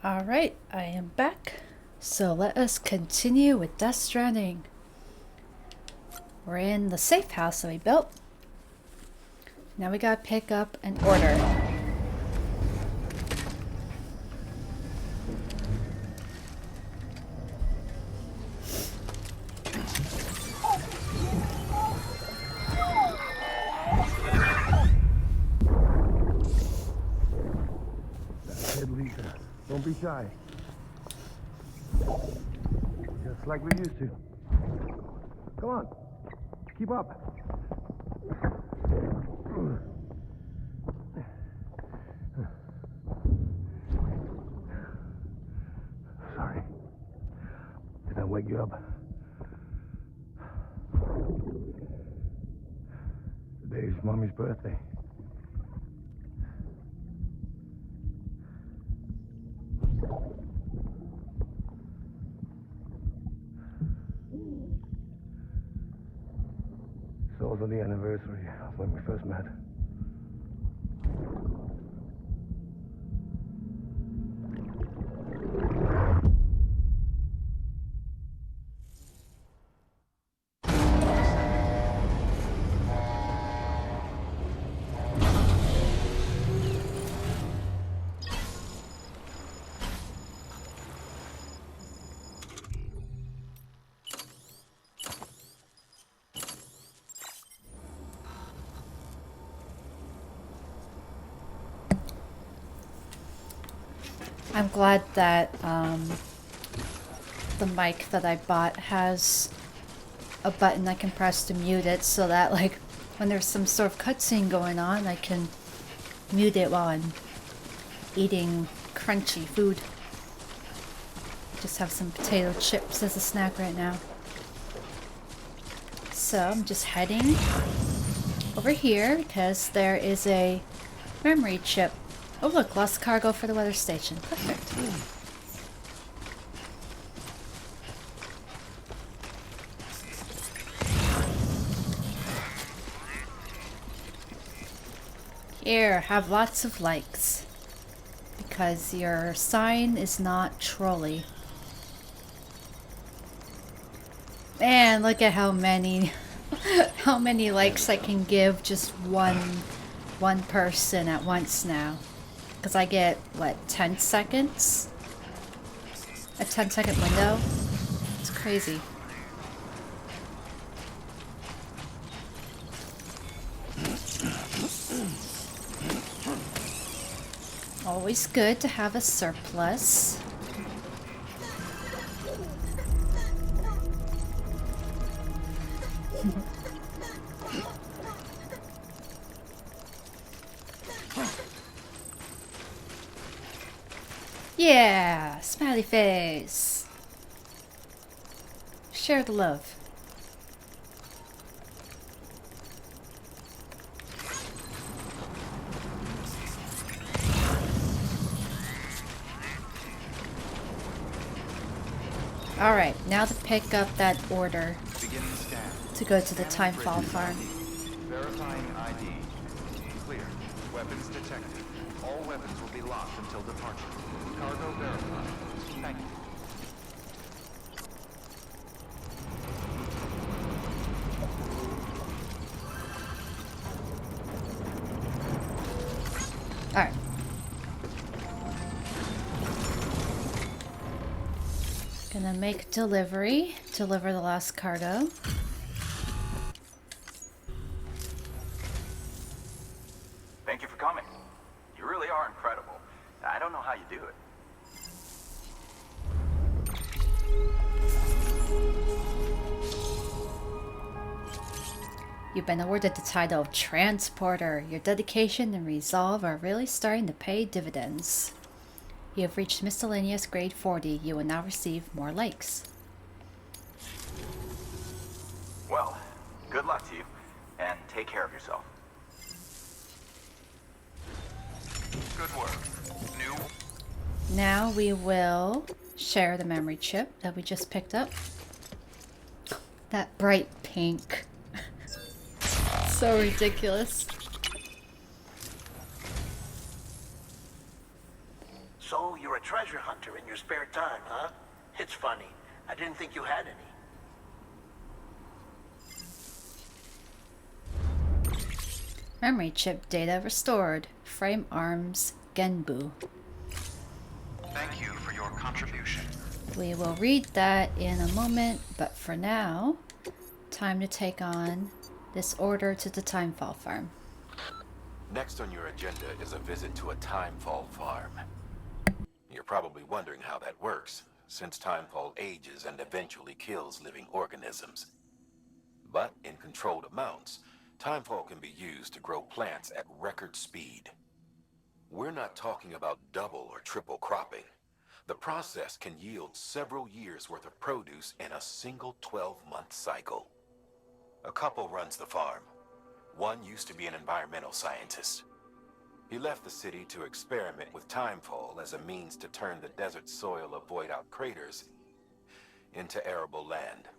Alright, I am back. So let us continue with Death Stranding. We're in the safe house that we built. Now we gotta pick up an order. Don't be shy. Just like we used to. Come on. Keep up. Sorry. Did I wake you up? Today's Mommy's birthday. It's also the anniversary of when we first met. I'm glad that the mic that I bought has a button I can press to mute it so that like when there's some sort of cutscene going on I can mute it while I'm eating crunchy food. Just have some potato chips as a snack right now. So I'm just heading over here because there is a memory chip. Oh look, lost cargo for the weather station. Perfect. Here, have lots of likes. Because your sign is not trolly. Man, look at how many how many likes I can give just one person at once now. Because I get, what, 10 seconds? A 10-second window? It's crazy. Always good to have a surplus. Yeah, smiley face. Share the love. Alright, now to pick up that order to go to the Timefall Farm. Verifying ID. Clear. Weapons detected. All weapons will be locked until departure. Cargo verified. Thank you. Alright. Gonna make delivery. Deliver the last cargo. Thank you for coming. You really are incredible. I don't know how you do it. You've been awarded the title of Transporter. Your dedication and resolve are really starting to pay dividends. You have reached miscellaneous grade 40. You will now receive more likes. Well, good luck to you, and take care of yourself. Good work. New. Now we will share the memory chip that we just picked up. That bright pink. So ridiculous. So So you're a treasure hunter in your spare time, huh? It's funny. I didn't think you had any. Memory chip data restored. Frame arms Genbu. Thank you for your contribution. We will read that in a moment, but for now, time to take on this order to the Timefall Farm. Next on your agenda is a visit to a Timefall Farm. You're probably wondering how that works, since Timefall ages and eventually kills living organisms. But in controlled amounts, Timefall can be used to grow plants at record speed. We're not talking about double or triple cropping. The process can yield several years' worth of produce in a single 12-month cycle. A couple runs the farm. One used to be an environmental scientist. He left the city to experiment with Timefall as a means to turn the desert soil of void-out craters into arable land.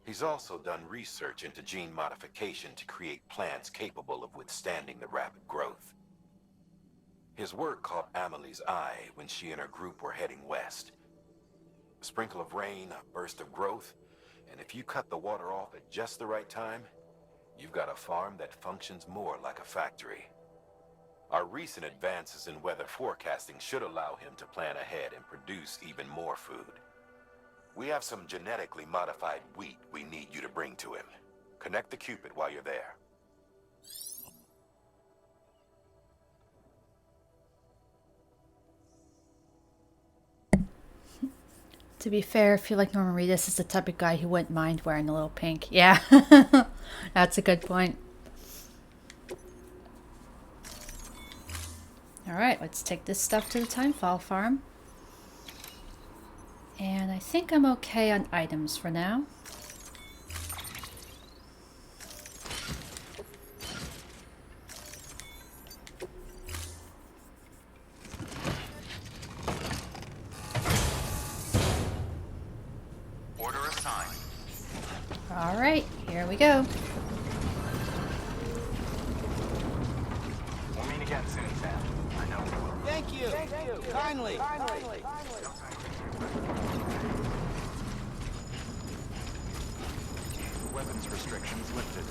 He's also done research into gene modification to create plants capable of withstanding the rapid growth. His work caught Amelie's eye when she and her group were heading west. A sprinkle of rain, a burst of growth, and if you cut the water off at just the right time, you've got a farm that functions more like a factory. Our recent advances in weather forecasting should allow him to plan ahead and produce even more food. We have some genetically modified wheat we need you to bring to him. Connect the Cupid while you're there. To be fair, I feel like Norman Reedus is the type of guy who wouldn't mind wearing a little pink. Yeah, that's a good point. Alright, let's take this stuff to the Timefall Farm. And I think I'm okay on items for now. Order assigned. Alright, here we go. We'll meet again soon, Sam. I know we will. Thank you. Kindly. Weapons restrictions lifted.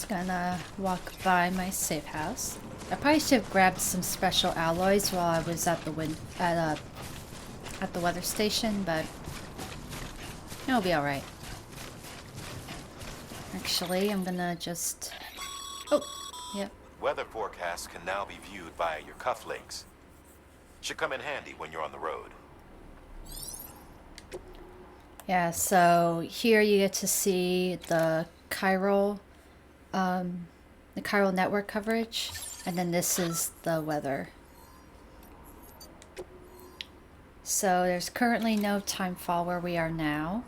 Gonna walk by my safe house. I probably should have grabbed some special alloys while I was at the weather station, but it'll be all right. Actually, I'm gonna just. Oh, yep. Weather forecasts can now be viewed via your cufflinks. Should come in handy when you're on the road. Yeah. So here you get to see the chiral network coverage, and then this is the weather. So there's currently no timefall where we are now,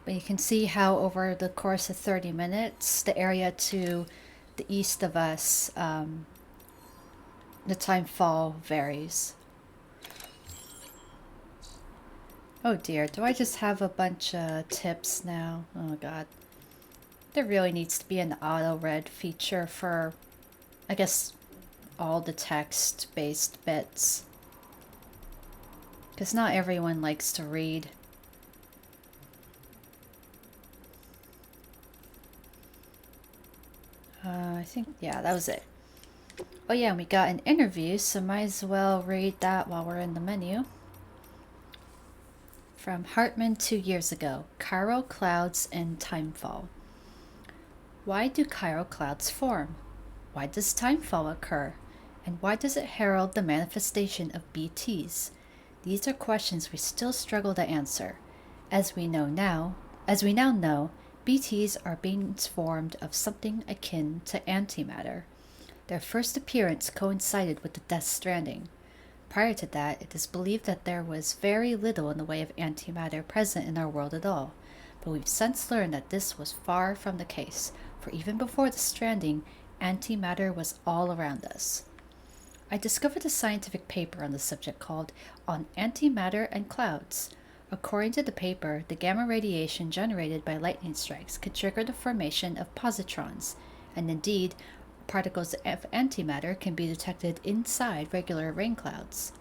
but you can see how over the course of 30 minutes the area to the east of us, the timefall varies. Oh dear, do I just have a bunch of tips now? Oh god. There really needs to be an auto-read feature for, I guess, all the text-based bits. Because not everyone likes to read. I think, yeah, that was it. Oh yeah, and we got an interview, so might as well read that while we're in the menu. From Hartman 2 years ago, Chiral Clouds and Timefall. Why do chiral clouds form? Why does timefall occur? And why does it herald the manifestation of BTs? These are questions we still struggle to answer. As we now know, BTs are beings formed of something akin to antimatter. Their first appearance coincided with the Death Stranding. Prior to that, it is believed that there was very little in the way of antimatter present in our world at all, but we've since learned that this was far from the case, for even before the stranding, antimatter was all around us. I discovered a scientific paper on the subject called On Antimatter and Clouds. According to the paper, the gamma radiation generated by lightning strikes could trigger the formation of positrons, and indeed, particles of antimatter can be detected inside regular rain clouds.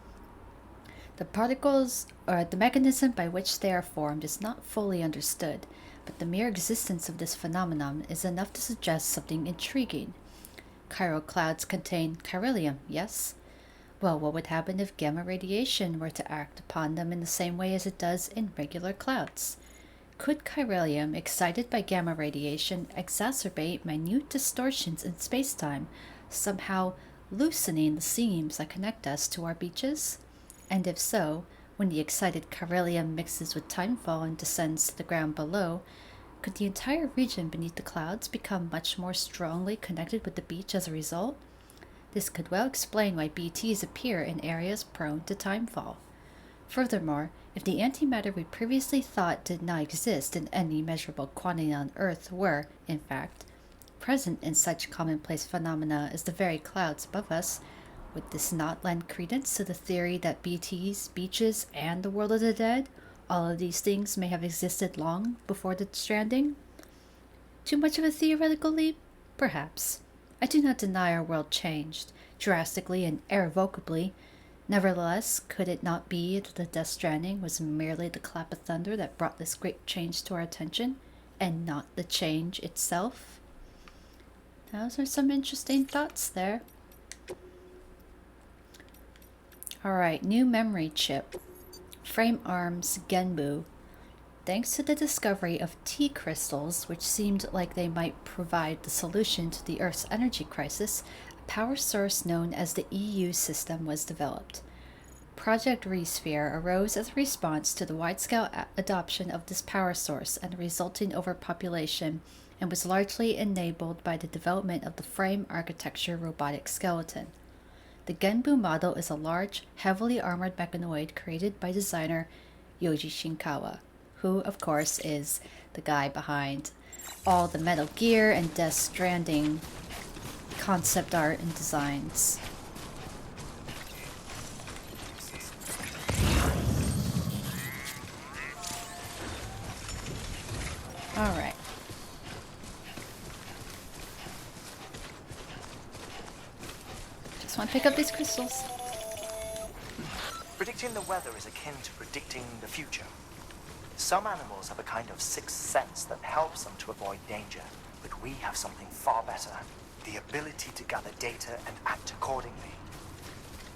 The particles, or the mechanism by which they are formed, is not fully understood, but the mere existence of this phenomenon is enough to suggest something intriguing. Chiral clouds contain chiralium, yes? Well, what would happen if gamma radiation were to act upon them in the same way as it does in regular clouds? Could chiralium, excited by gamma radiation, exacerbate minute distortions in spacetime, somehow loosening the seams that connect us to our beaches? And if so, when the excited chiralium mixes with timefall and descends to the ground below, could the entire region beneath the clouds become much more strongly connected with the beach as a result? This could well explain why BTs appear in areas prone to timefall. Furthermore, if the antimatter we previously thought did not exist in any measurable quantity on Earth were, in fact, present in such commonplace phenomena as the very clouds above us, would this not lend credence to the theory that BTs, beaches, and the world of the dead, all of these things may have existed long before the stranding? Too much of a theoretical leap? Perhaps. I do not deny our world changed, drastically and irrevocably. Nevertheless, could it not be that the Death Stranding was merely the clap of thunder that brought this great change to our attention, and not the change itself? Those are some interesting thoughts there. Alright, new memory chip. Frame arms Genbu. Thanks to the discovery of T crystals, which seemed like they might provide the solution to the Earth's energy crisis, a power source known as the EU system was developed. Project Resphere arose as a response to the wide-scale adoption of this power source and the resulting overpopulation, and was largely enabled by the development of the frame architecture robotic skeleton. The Genbu model is a large, heavily armored mechanoid created by designer Yoji Shinkawa, who, of course, is the guy behind all the Metal Gear and Death Stranding concept art and designs. Alright. Just want to pick up these crystals. Predicting the weather is akin to predicting the future. Some animals have a kind of sixth sense that helps them to avoid danger, but we have something far better, the ability to gather data and act accordingly.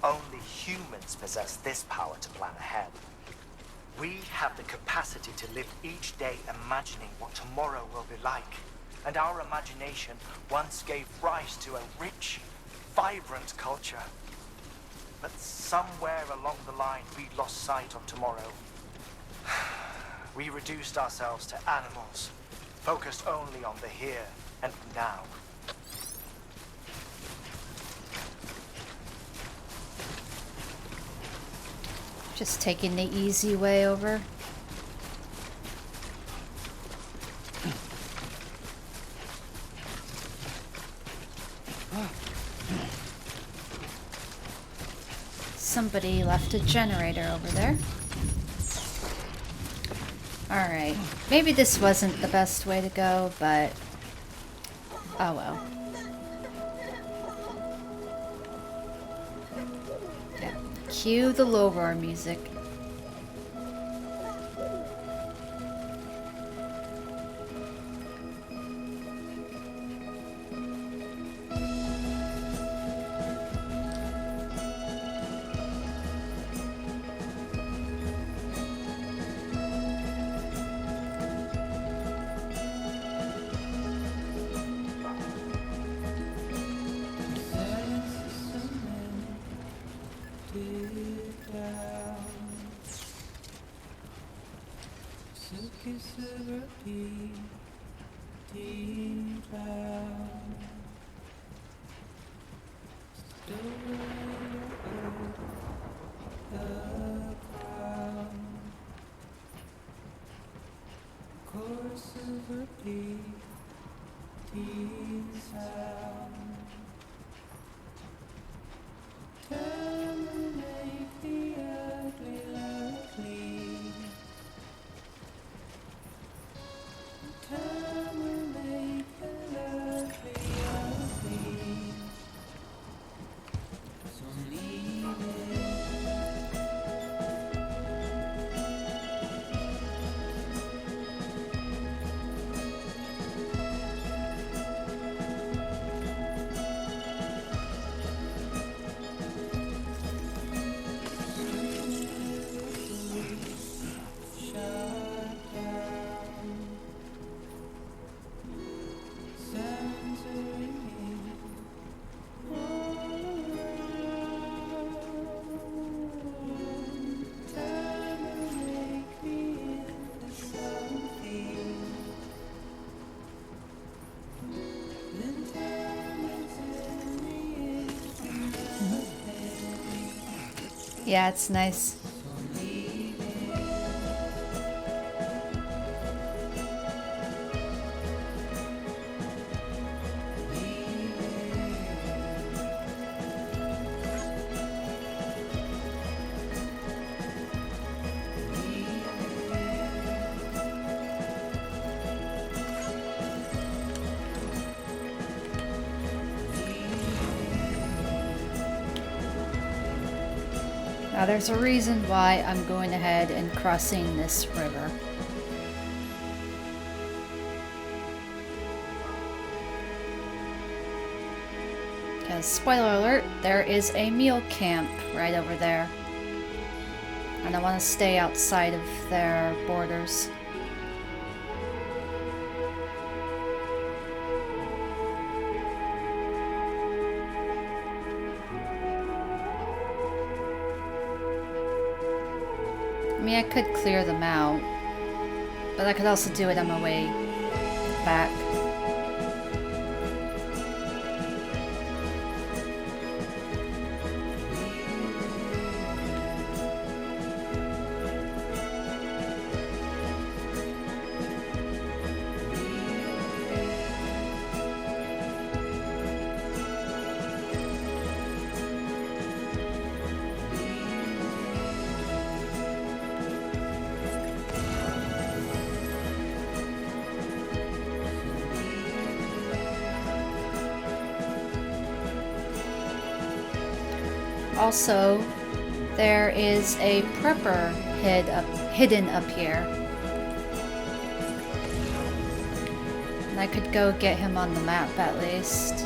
Only humans possess this power to plan ahead. We have the capacity to live each day imagining what tomorrow will be like, and our imagination once gave rise to a rich, vibrant culture. But somewhere along the line, we lost sight of tomorrow. We reduced ourselves to animals, focused only on the here and now. Just taking the easy way over. Somebody left a generator over there. Alright, maybe this wasn't the best way to go, but oh well. Yeah. Cue the low roar music. Yeah, it's nice. Now there's a reason why I'm going ahead and crossing this river. Because, spoiler alert, there is a meal camp right over there. And I want to stay outside of their borders. I mean, I could clear them out, but I could also do it on my way back. Also, there is a prepper hidden up here. And I could go get him on the map at least.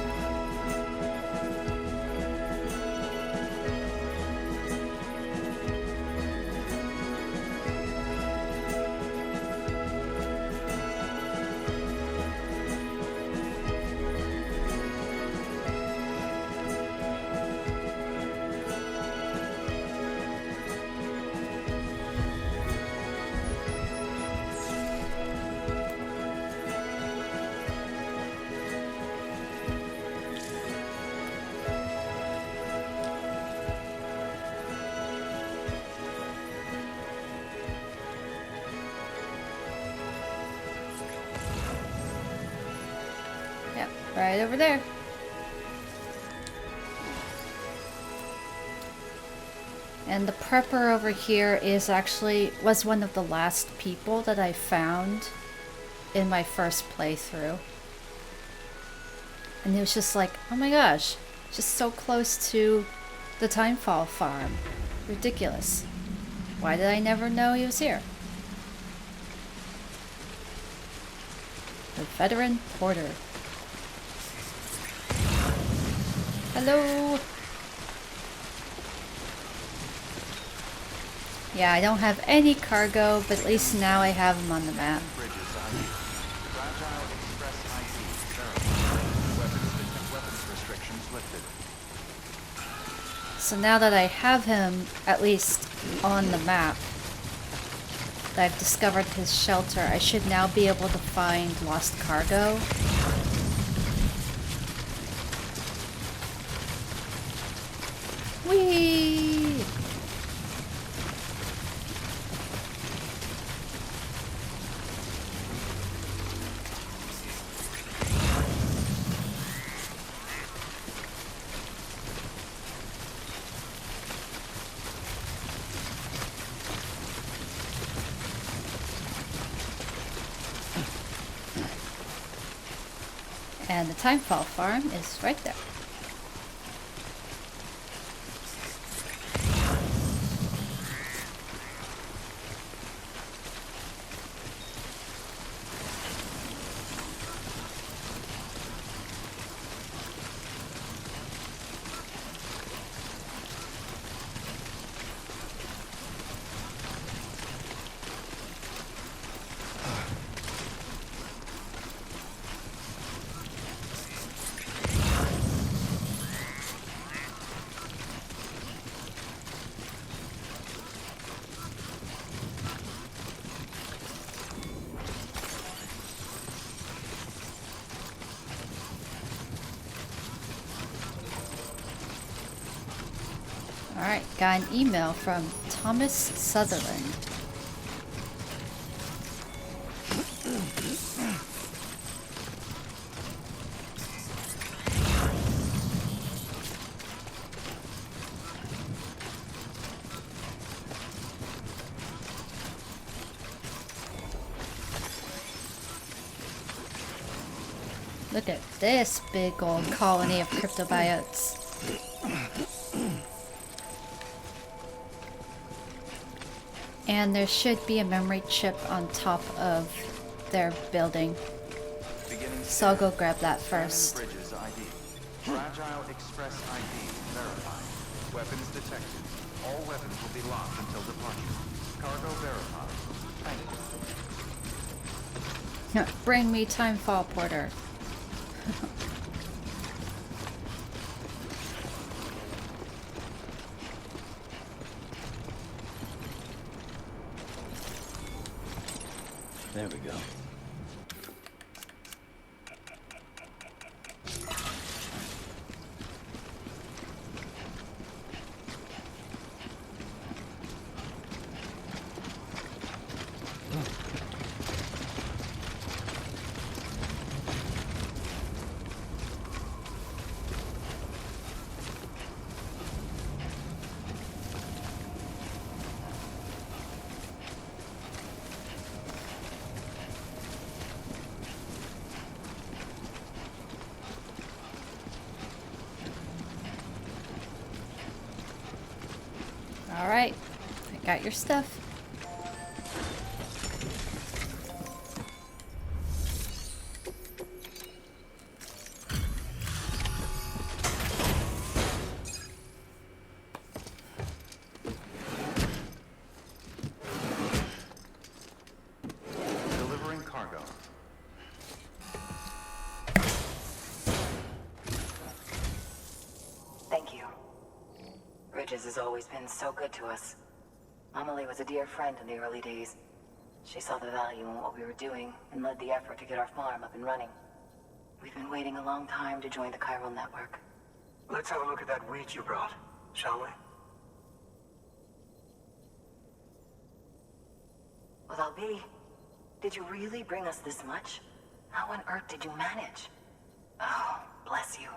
Right over there. And the prepper over here was one of the last people that I found in my first playthrough. And it was just like, oh my gosh, just so close to the Timefall Farm. Ridiculous. Why did I never know he was here? The veteran porter. Hello. Yeah, I don't have any cargo, but at least now I have them on the map. So now that I have him at least on the map, that I've discovered his shelter, I should now be able to find lost cargo. Whee! And the Timefall Farm is right there. Alright, got an email from Thomas Sutherland. Look at this big old colony of cryptobiotes. And there should be a memory chip on top of their building. So I'll go grab that first. Bridges ID. Fragile Express ID verified. Weapons detected. All weapons will be locked until departure. Cargo verified. Thank you. Bring me Timefall Porter. There we go. Alright, I got your stuff. Delivering cargo. Thank you. Bridges has always been so good to us. Amelie was a dear friend in the early days. She saw the value in what we were doing and led the effort to get our farm up and running. We've been waiting a long time to join the chiral network. Let's have a look at that wheat you brought, shall we? Well, Albi, did you really bring us this much? How on earth did you manage? Oh, bless you.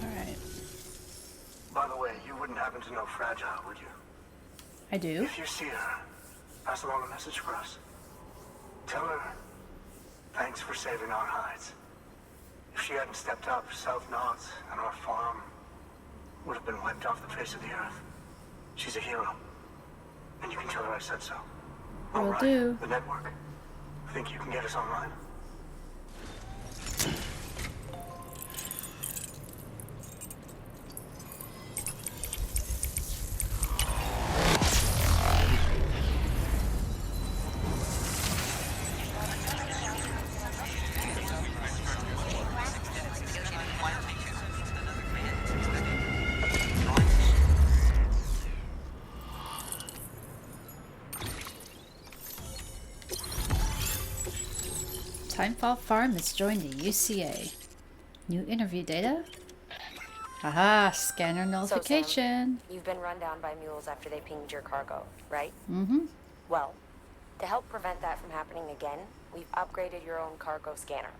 Alright, By the way, you wouldn't happen to know Fragile, would you? I do. If you see her, pass along a message for us. Tell her, thanks for saving our hides. If she hadn't stepped up, South Knots and our farm would have been wiped off the face of the earth. She's a hero. And you can tell her I said so. Will Alright, do. the network. Think you can get us online? Timefall Farm has joined the UCA. New interview data? Aha, scanner So, Sam, notification. you've been run down by mules after they pinged your cargo, right? Mm-hmm. Well, to help prevent that from happening again, we've upgraded your own cargo scanner.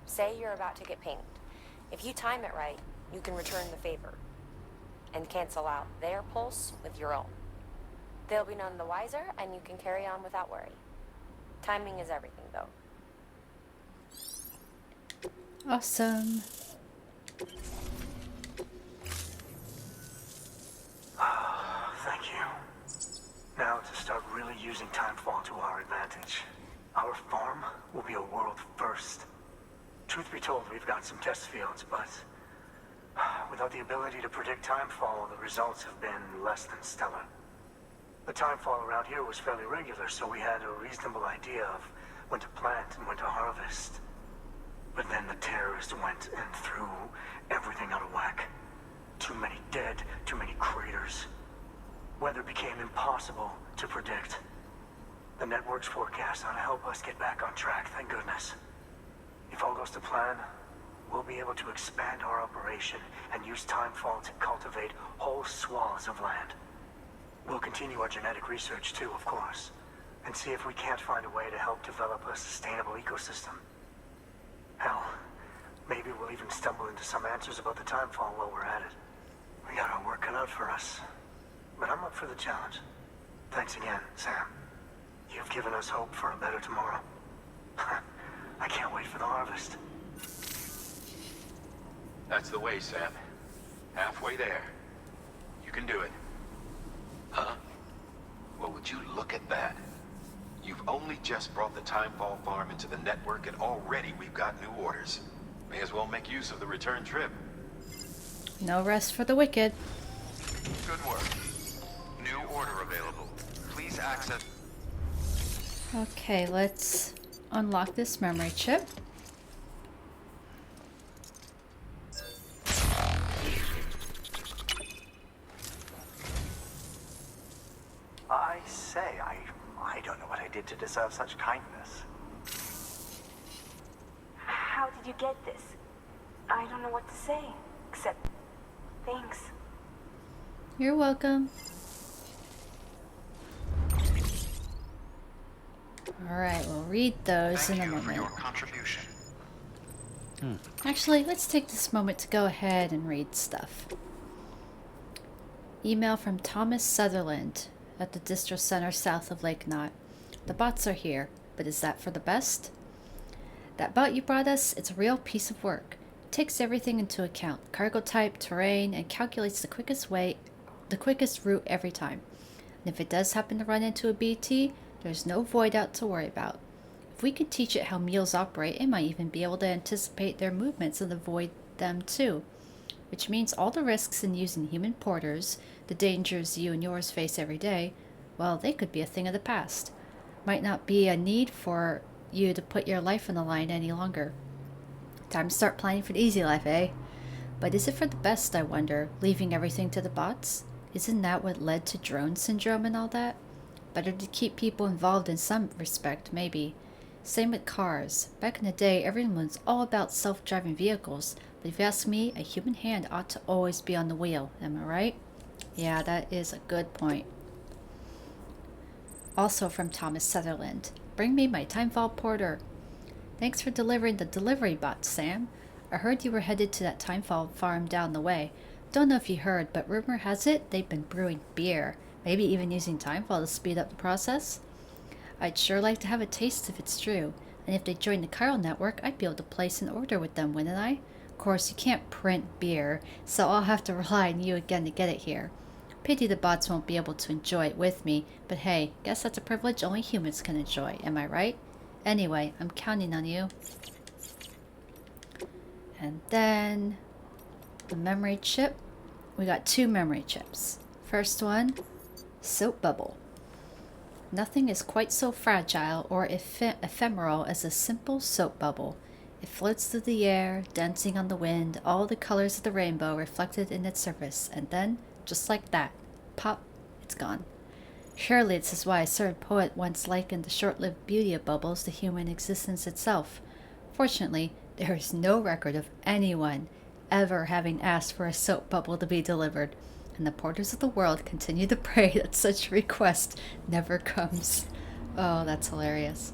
Say you're about to get pinged. If you time it right, you can return the favor and cancel out their pulse with your own. They'll be none the wiser, and you can carry on without worry. Timing is everything, though. Awesome. Thank you. Now to start really using Timefall to our advantage. Our farm will be a world first. Truth be told, we've got some test fields, but without the ability to predict Timefall, the results have been less than stellar. The Timefall around here was fairly regular, so we had a reasonable idea of when to plant and when to harvest. But then the terrorists went and threw everything out of whack. Too many dead, too many craters. Weather became impossible to predict. The network's forecast ought to help us get back on track, thank goodness. If all goes to plan, we'll be able to expand our operation and use Timefall to cultivate whole swaths of land. We'll continue our genetic research too, of course, and see if we can't find a way to help develop a sustainable ecosystem. Hell, maybe we'll even stumble into some answers about the Timefall while we're at it. We got our work cut out for us, but I'm up for the challenge. Thanks again, Sam. You've given us hope for a better tomorrow. I can't wait for the harvest. That's the way, Sam. Halfway there. You can do it. Huh? Well, would you look at that? You've only just brought the Timefall Farm into the network, and already we've got new orders. May as well make use of the return trip. No rest for the wicked. Good work. New order available. Please access... Okay, let's unlock this memory chip. I say, I don't know what I did to deserve such kindness. How did you get this? I don't know what to say, except thanks. You're welcome. Alright, we'll read those in a Thank you for your moment. contribution. Actually, let's take this moment to go ahead and read stuff. Email from Thomas Sutherland at the Distro Center south of Lake Knot. The bots are here, but is that for the best? That bot you brought us, it's a real piece of work. It takes everything into account, cargo type, terrain, and calculates the quickest route every time. And if it does happen to run into a BT, there's no void out to worry about. If we could teach it how mules operate, it might even be able to anticipate their movements and avoid them too. Which means all the risks in using human porters, the dangers you and yours face every day, well, they could be a thing of the past. Might not be a need for you to put your life on the line any longer. Time to start planning for the easy life, eh? But is it for the best, I wonder, leaving everything to the bots? Isn't that what led to drone syndrome and all that? Better to keep people involved in some respect, maybe. Same with cars. Back in the day, everyone was all about self-driving vehicles, but if you ask me, a human hand ought to always be on the wheel. Am I right? Yeah, that is a good point. Also from Thomas Sutherland. Bring me my Timefall Porter. Thanks for delivering the delivery bot, Sam. I heard you were headed to that Timefall farm down the way. Don't know if you heard, but rumor has it they've been brewing beer. Maybe even using Timefall to speed up the process? I'd sure like to have a taste if it's true. And if they join the Chiral network, I'd be able to place an order with them, wouldn't I? Of course, you can't print beer, so I'll have to rely on you again to get it here. Pity the bots won't be able to enjoy it with me, but hey, guess that's a privilege only humans can enjoy, am I right? Anyway, I'm counting on you. And then the memory chip. We got 2 memory chips. First one, soap bubble. Nothing is quite so fragile or ephemeral as a simple soap bubble. It floats through the air, dancing on the wind, all the colors of the rainbow reflected in its surface, and then, just like that, pop, it's gone. Surely this is why a certain poet once likened the short-lived beauty of bubbles to human existence itself. Fortunately, there is no record of anyone ever having asked for a soap bubble to be delivered, and the porters of the world continue to pray that such a request never comes. Oh, that's hilarious.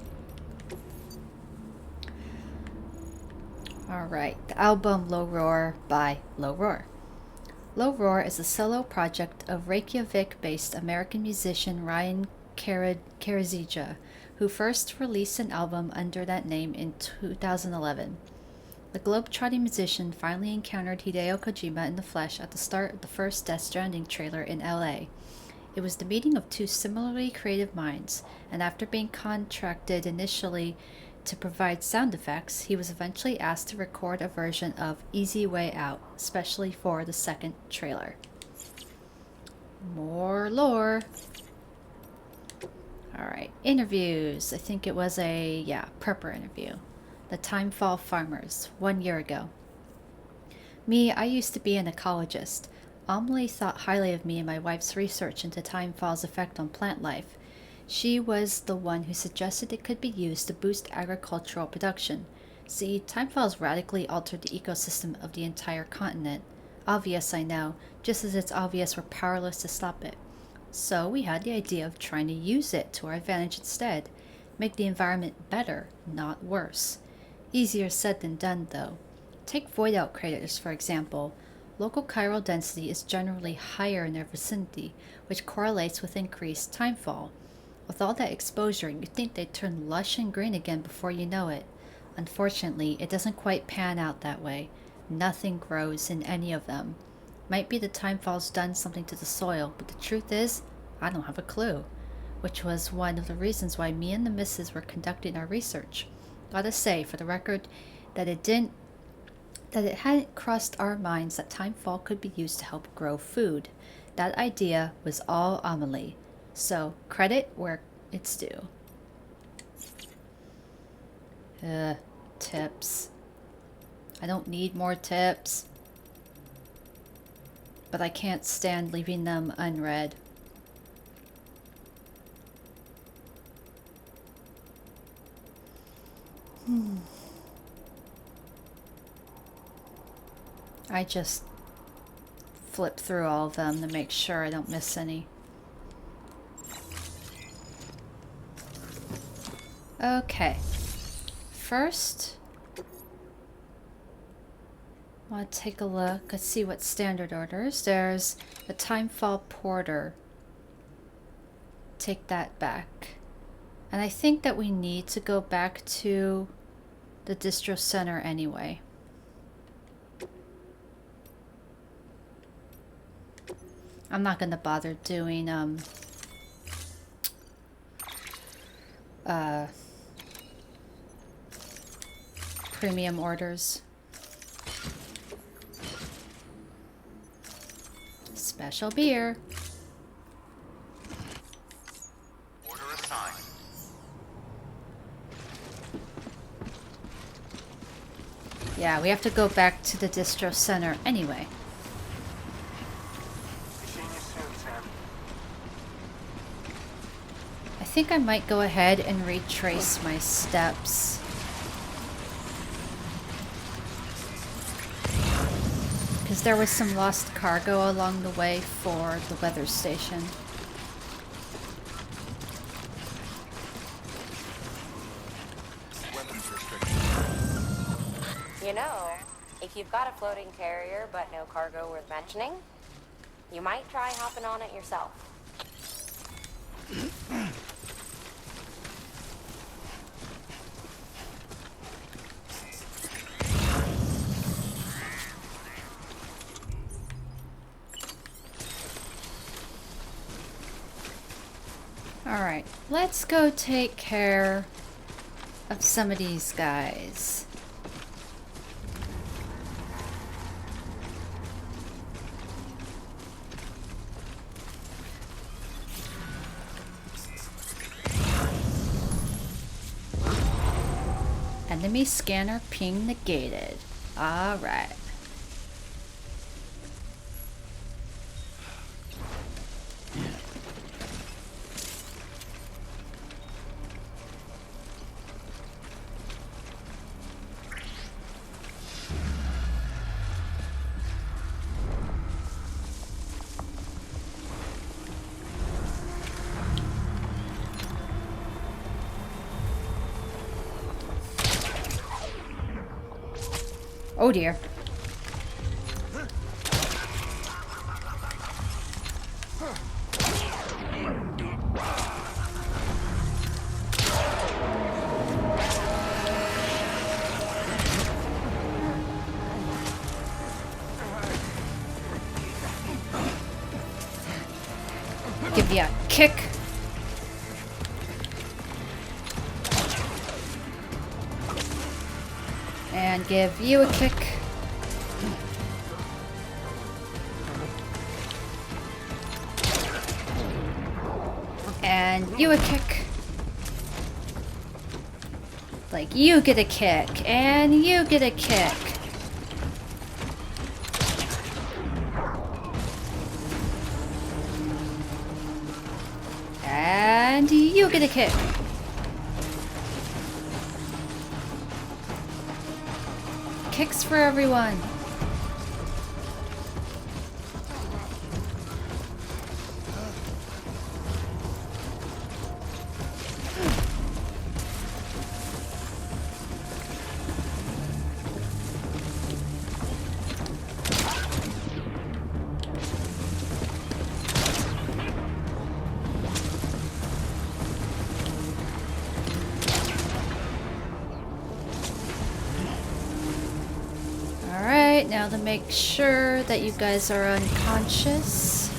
Alright, the album Low Roar by Low Roar. Low Roar is a solo project of Reykjavik-based American musician Ryan Karazija, who first released an album under that name in 2011. The globe-trotting musician finally encountered Hideo Kojima in the flesh at the start of the first Death Stranding trailer in LA. It was the meeting of two similarly creative minds, and after being contracted initially to provide sound effects, he was eventually asked to record a version of Easy Way Out, especially for the second trailer. More lore. Alright, interviews. I think it was a, prepper interview. The Timefall Farmers, 1 year ago. Me, I used to be an ecologist. Amelie thought highly of me and my wife's research into Timefall's effect on plant life. She was the one who suggested it could be used to boost agricultural production. See, Timefall's radically altered the ecosystem of the entire continent. Obvious, I know, just as it's obvious we're powerless to stop it. So we had the idea of trying to use it to our advantage instead. Make the environment better, not worse. Easier said than done, though. Take void-out craters, for example. Local chiral density is generally higher in their vicinity, which correlates with increased timefall. With all that exposure, you'd think they'd turn lush and green again before you know it. Unfortunately, it doesn't quite pan out that way. Nothing grows in any of them. Might be the timefall's done something to the soil, but the truth is, I don't have a clue. Which was one of the reasons why me and the missus were conducting our research. Gotta say, for the record, that it hadn't crossed our minds that timefall could be used to help grow food. That idea was all Amelie. So, credit where it's due. Tips. I don't need more tips. But I can't stand leaving them unread. I just flip through all of them to make sure I don't miss any. Okay. First, I want to take a look. Let's see what standard orders. There's the Timefall Porter. Take that back. And I think that we need to go back to the Distro Center anyway. I'm not going to bother doing premium orders. Special beer. Order assigned. Yeah, we have to go back to the Distro Center anyway. See you soon, Sam. I think I might go ahead and retrace my steps. Because there was some lost cargo along the way for the weather station. Weapons restricted. You know, if you've got a floating carrier but no cargo worth mentioning, you might try hopping on it yourself. Alright, let's go take care of some of these guys. Enemy scanner ping negated. Alright. Oh dear. Give you a kick. And give you a kick. And you a kick. Like, you get a kick. And you get a kick. And you get a kick. Kicks for everyone. Alright, now to make sure that you guys are unconscious.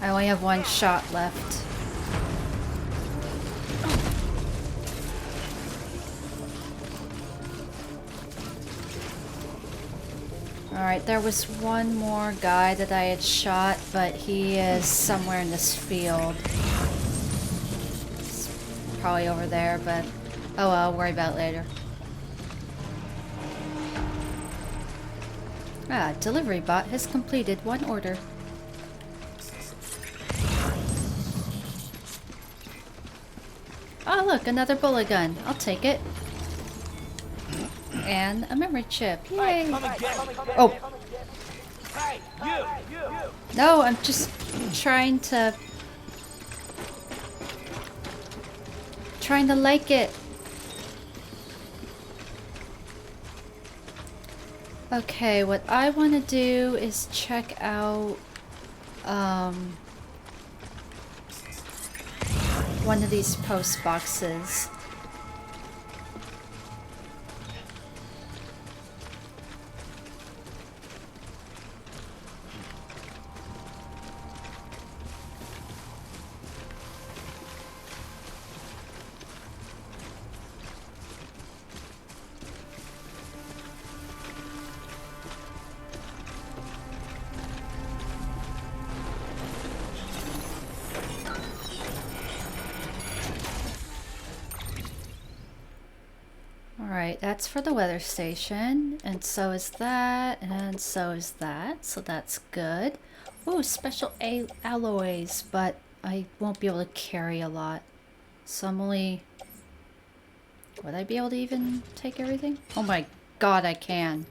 I only have one shot left. Alright, there was one more guy that I had shot, but he is somewhere in this field. He's probably over there, but oh well, I'll worry about it later. Ah, delivery bot has completed one order. Oh look, another bullet gun. I'll take it. And a memory chip. Yay! Oh! No, I'm just trying to like it. Okay, what I want to do is check out one of these post boxes. Alright, that's for the weather station, and so is that, and so is that, so that's good. Ooh, special alloys, but I won't be able to carry a lot. So I'm only... Would I be able to even take everything? Oh my god, I can.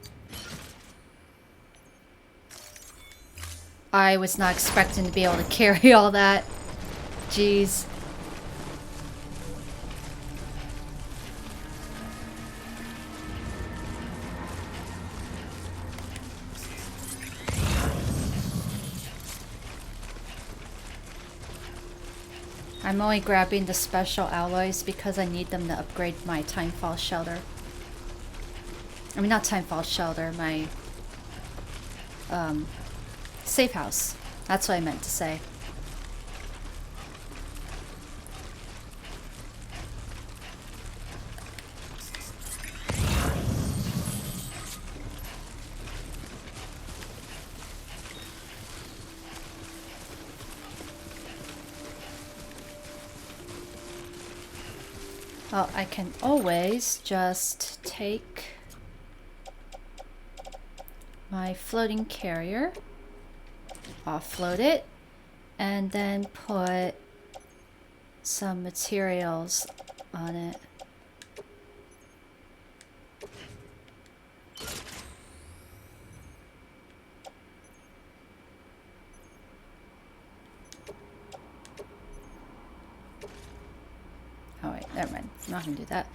I was not expecting to be able to carry all that. Jeez. I'm only grabbing the special alloys because I need them to upgrade my Timefall shelter. I mean, not Timefall shelter, my safe house. That's what I meant to say. Well, I can always just take my floating carrier, offload it, and then put some materials on it. not gonna do that.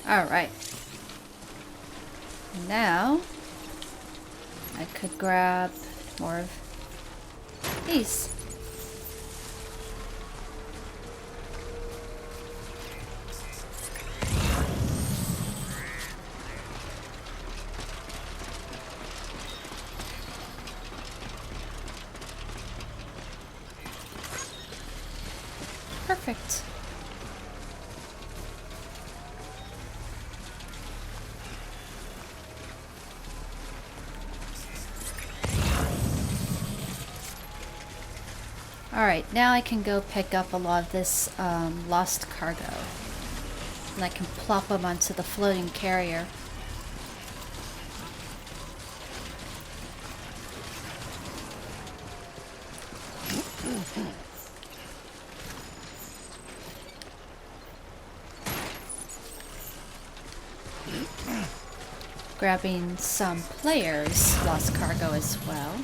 Alright. Now, I could grab more of these. Perfect. Alright, now I can go pick up a lot of this lost cargo. And I can plop them onto the floating carrier. Grabbing some players' lost cargo as well.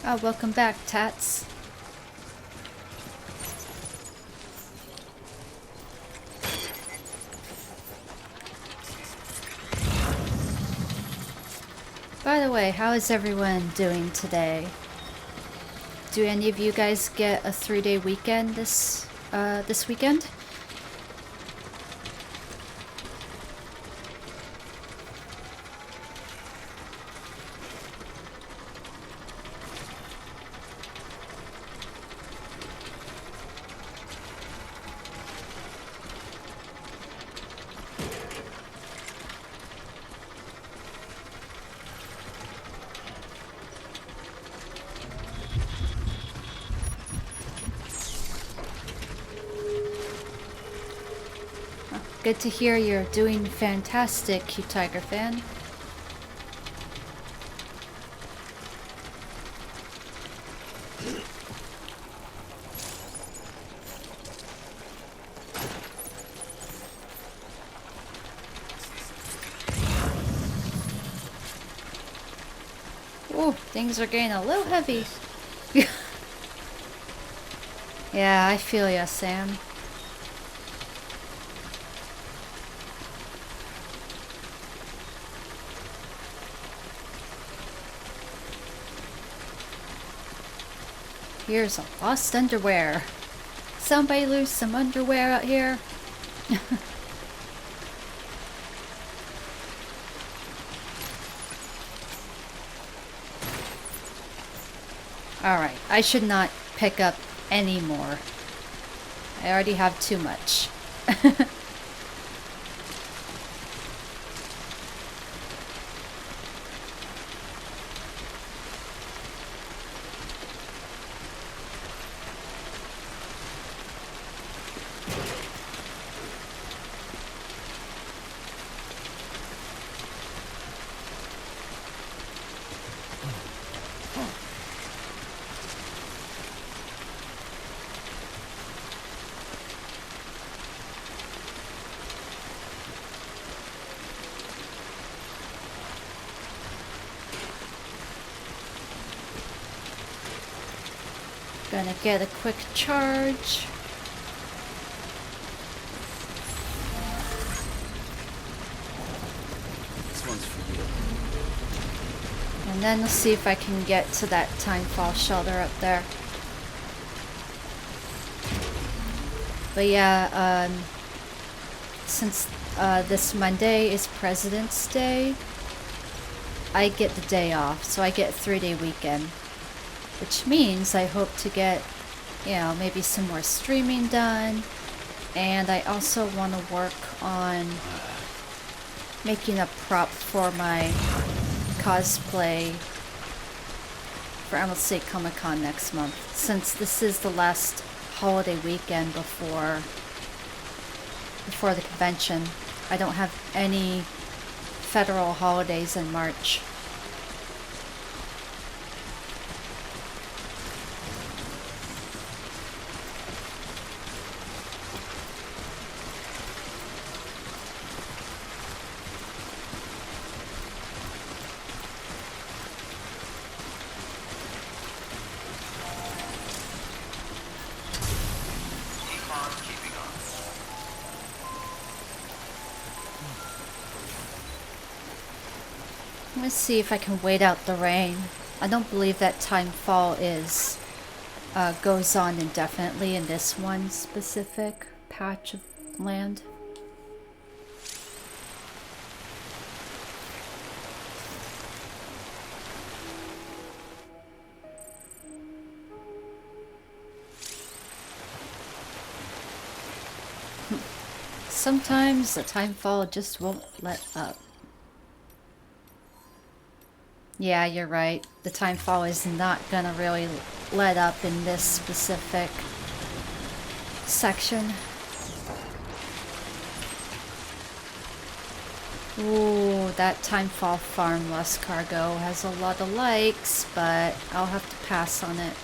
Oh, welcome back, Tats. By the way, how is everyone doing today? Do any of you guys get a 3-day weekend this weekend? Good to hear you're doing fantastic, Cute Tiger fan. Ooh, things are getting a little heavy. Yeah, I feel ya, Sam. Here's a lost underwear. Somebody lose some underwear out here. Alright, I should not pick up any more. I already have too much. Gonna get a quick charge. This one's for you. And then we'll see if I can get to that Timefall shelter up there. But yeah, since this Monday is President's Day, I get the day off, so I get a 3-day weekend. Which means I hope to get, you know, maybe some more streaming done. And I also want to work on making a prop for my cosplay for Emerald State Comic Con next month. Since this is the last holiday weekend before the convention, I don't have any federal holidays in March. Let's see if I can wait out the rain. I don't believe that Timefall is goes on indefinitely in this one specific patch of land. Sometimes the Timefall just won't let up. Yeah, you're right. The Timefall is not gonna really let up in this specific section. Ooh, that Timefall Farm Less Cargo has a lot of likes, but I'll have to pass on it.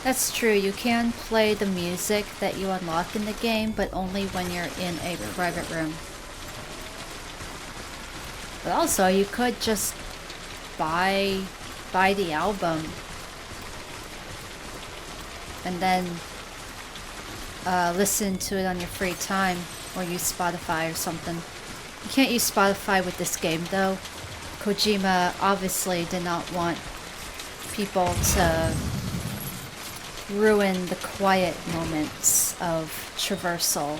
That's true, you can play the music that you unlock in the game, but only when you're in a private room. But also, you could just buy the album and then listen to it on your free time, or use Spotify or something. You can't use Spotify with this game though. Kojima obviously did not want people to ruin the quiet moments of traversal.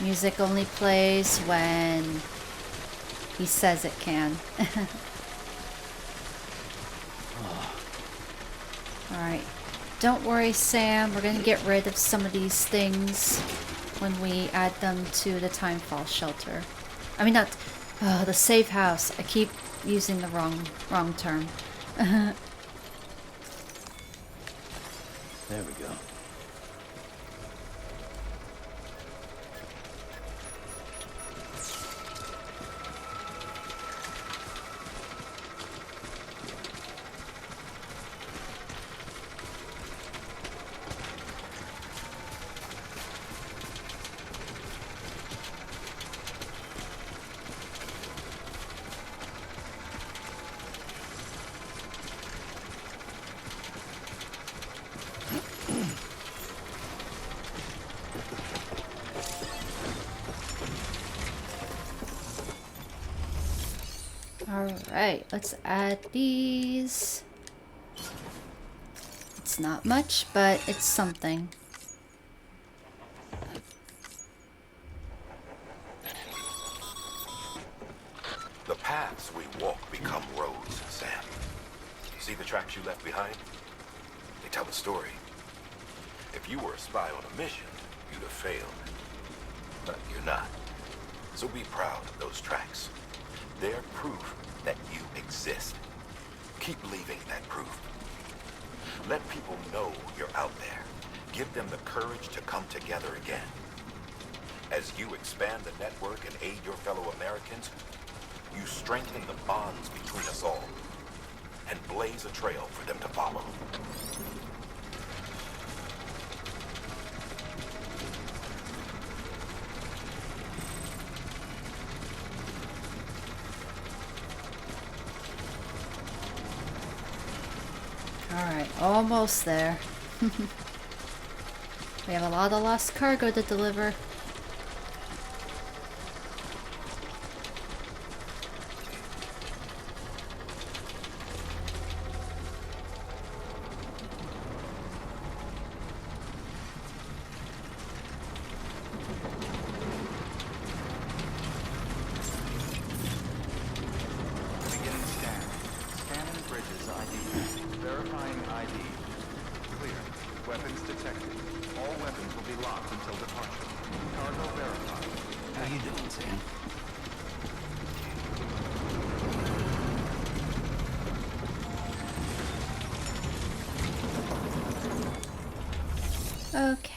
Music only plays when he says it can. Alright. Don't worry, Sam. We're gonna get rid of some of these things when we add them to the Timefall shelter. I mean, not the safe house. I keep using the wrong term. There we go. Alright, let's add these. It's not much, but it's something. The paths we walk become roads, Sam. See the tracks you left behind? They tell a story. If you were a spy on a mission, you'd have failed. But you're not. So be proud of those tracks. They're proof that you exist. Keep leaving that proof. Let people know you're out there. Give them the courage to come together again. As you expand the network and aid your fellow Americans, you strengthen the bonds between us all and blaze a trail for them to follow. Alright, almost there. We have a lot of lost cargo to deliver. Beginning scan. Scanning bridges ID. Verifying ID. Clear. Weapons detected. All weapons will be locked until departure. Cargo verified. How you doing, Sam?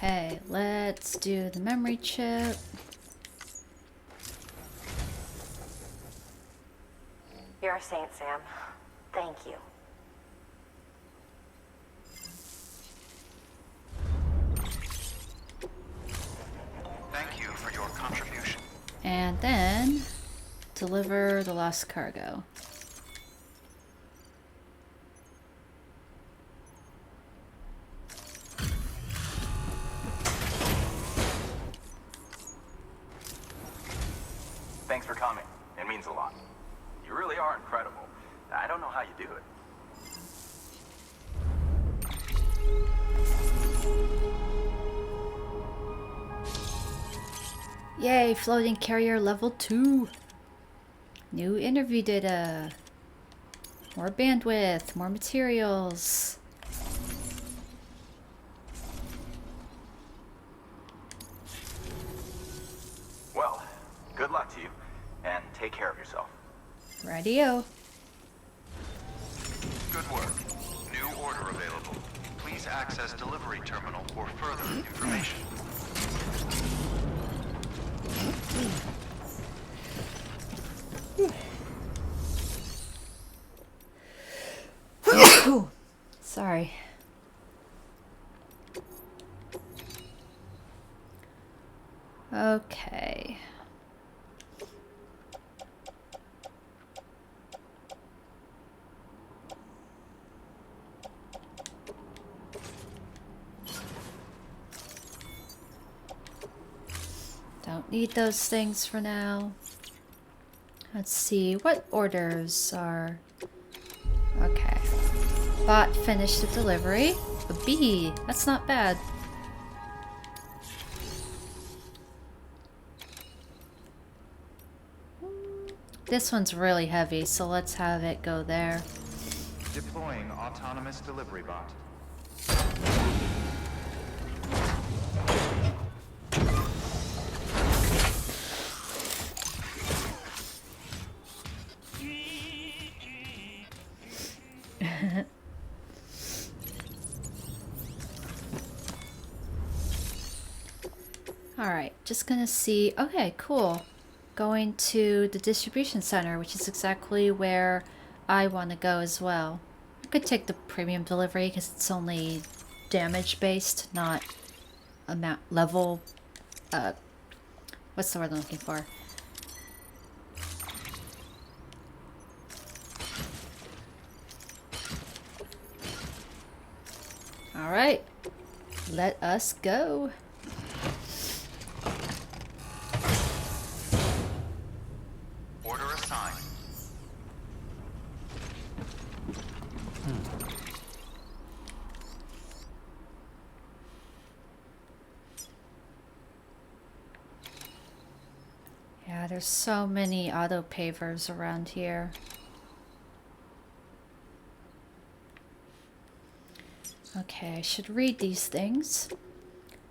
Okay, let's do the memory chip. You're a saint, Sam. Thank you. Thank you for your contribution. And then deliver the lost cargo. Thanks for coming. It means a lot. You really are incredible. I don't know how you do it. Yay, floating carrier level 2. New interview data. More bandwidth, more materials. Well, good luck to you, and take care of yourself. Radio. Good work. New order available. Please access delivery terminal for further information. Sorry. Okay. Don't need those things for now. Let's see, what orders are... Okay. Bot finished the delivery. A B, that's not bad. This one's really heavy, so let's have it go there. Deploying autonomous delivery bot. Alright, just gonna see. Okay, cool. Going to the distribution center, which is exactly where I want to go as well. I could take the premium delivery because it's only damage based, not amount level. What's the word I'm looking for? Alright, let us go. Order assigned. Yeah, there's so many auto pavers around here. Okay, I should read these things.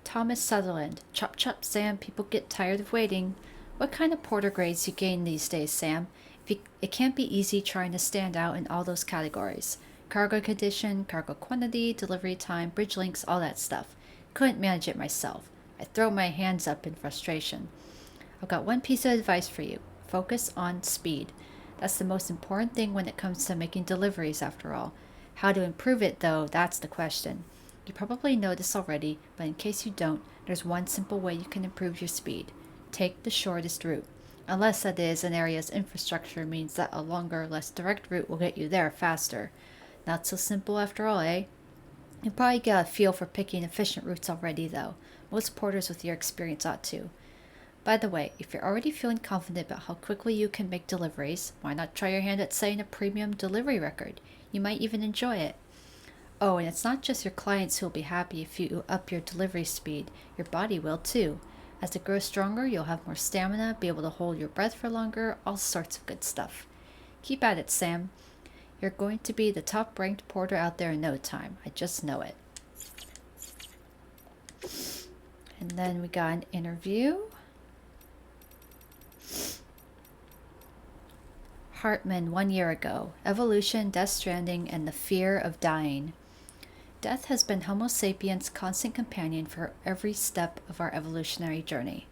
Thomas Sutherland. Chop chop, Sam. People get tired of waiting. What kind of porter grades you gain these days, Sam? It can't be easy trying to stand out in all those categories. Cargo condition, cargo quantity, delivery time, bridge links, all that stuff. Couldn't manage it myself. I throw my hands up in frustration. I've got one piece of advice for you. Focus on speed. That's the most important thing when it comes to making deliveries, after all. How to improve it, though, that's the question. You probably know this already, but in case you don't, there's one simple way you can improve your speed. Take the shortest route. Unless that is an area's infrastructure means that a longer, less direct route will get you there faster. Not so simple after all, eh? You probably got a feel for picking efficient routes already, though. Most porters with your experience ought to. By the way, if you're already feeling confident about how quickly you can make deliveries, why not try your hand at setting a premium delivery record? You might even enjoy it. Oh, and it's not just your clients who will be happy if you up your delivery speed. Your body will too. As it grows stronger, you'll have more stamina, be able to hold your breath for longer, all sorts of good stuff. Keep at it, Sam. You're going to be the top-ranked porter out there in no time. I just know it. And then we got an interview. Hartman 1 year ago. Evolution, Death Stranding, and the Fear of Dying. Death has been Homo sapiens' constant companion for every step of our evolutionary journey.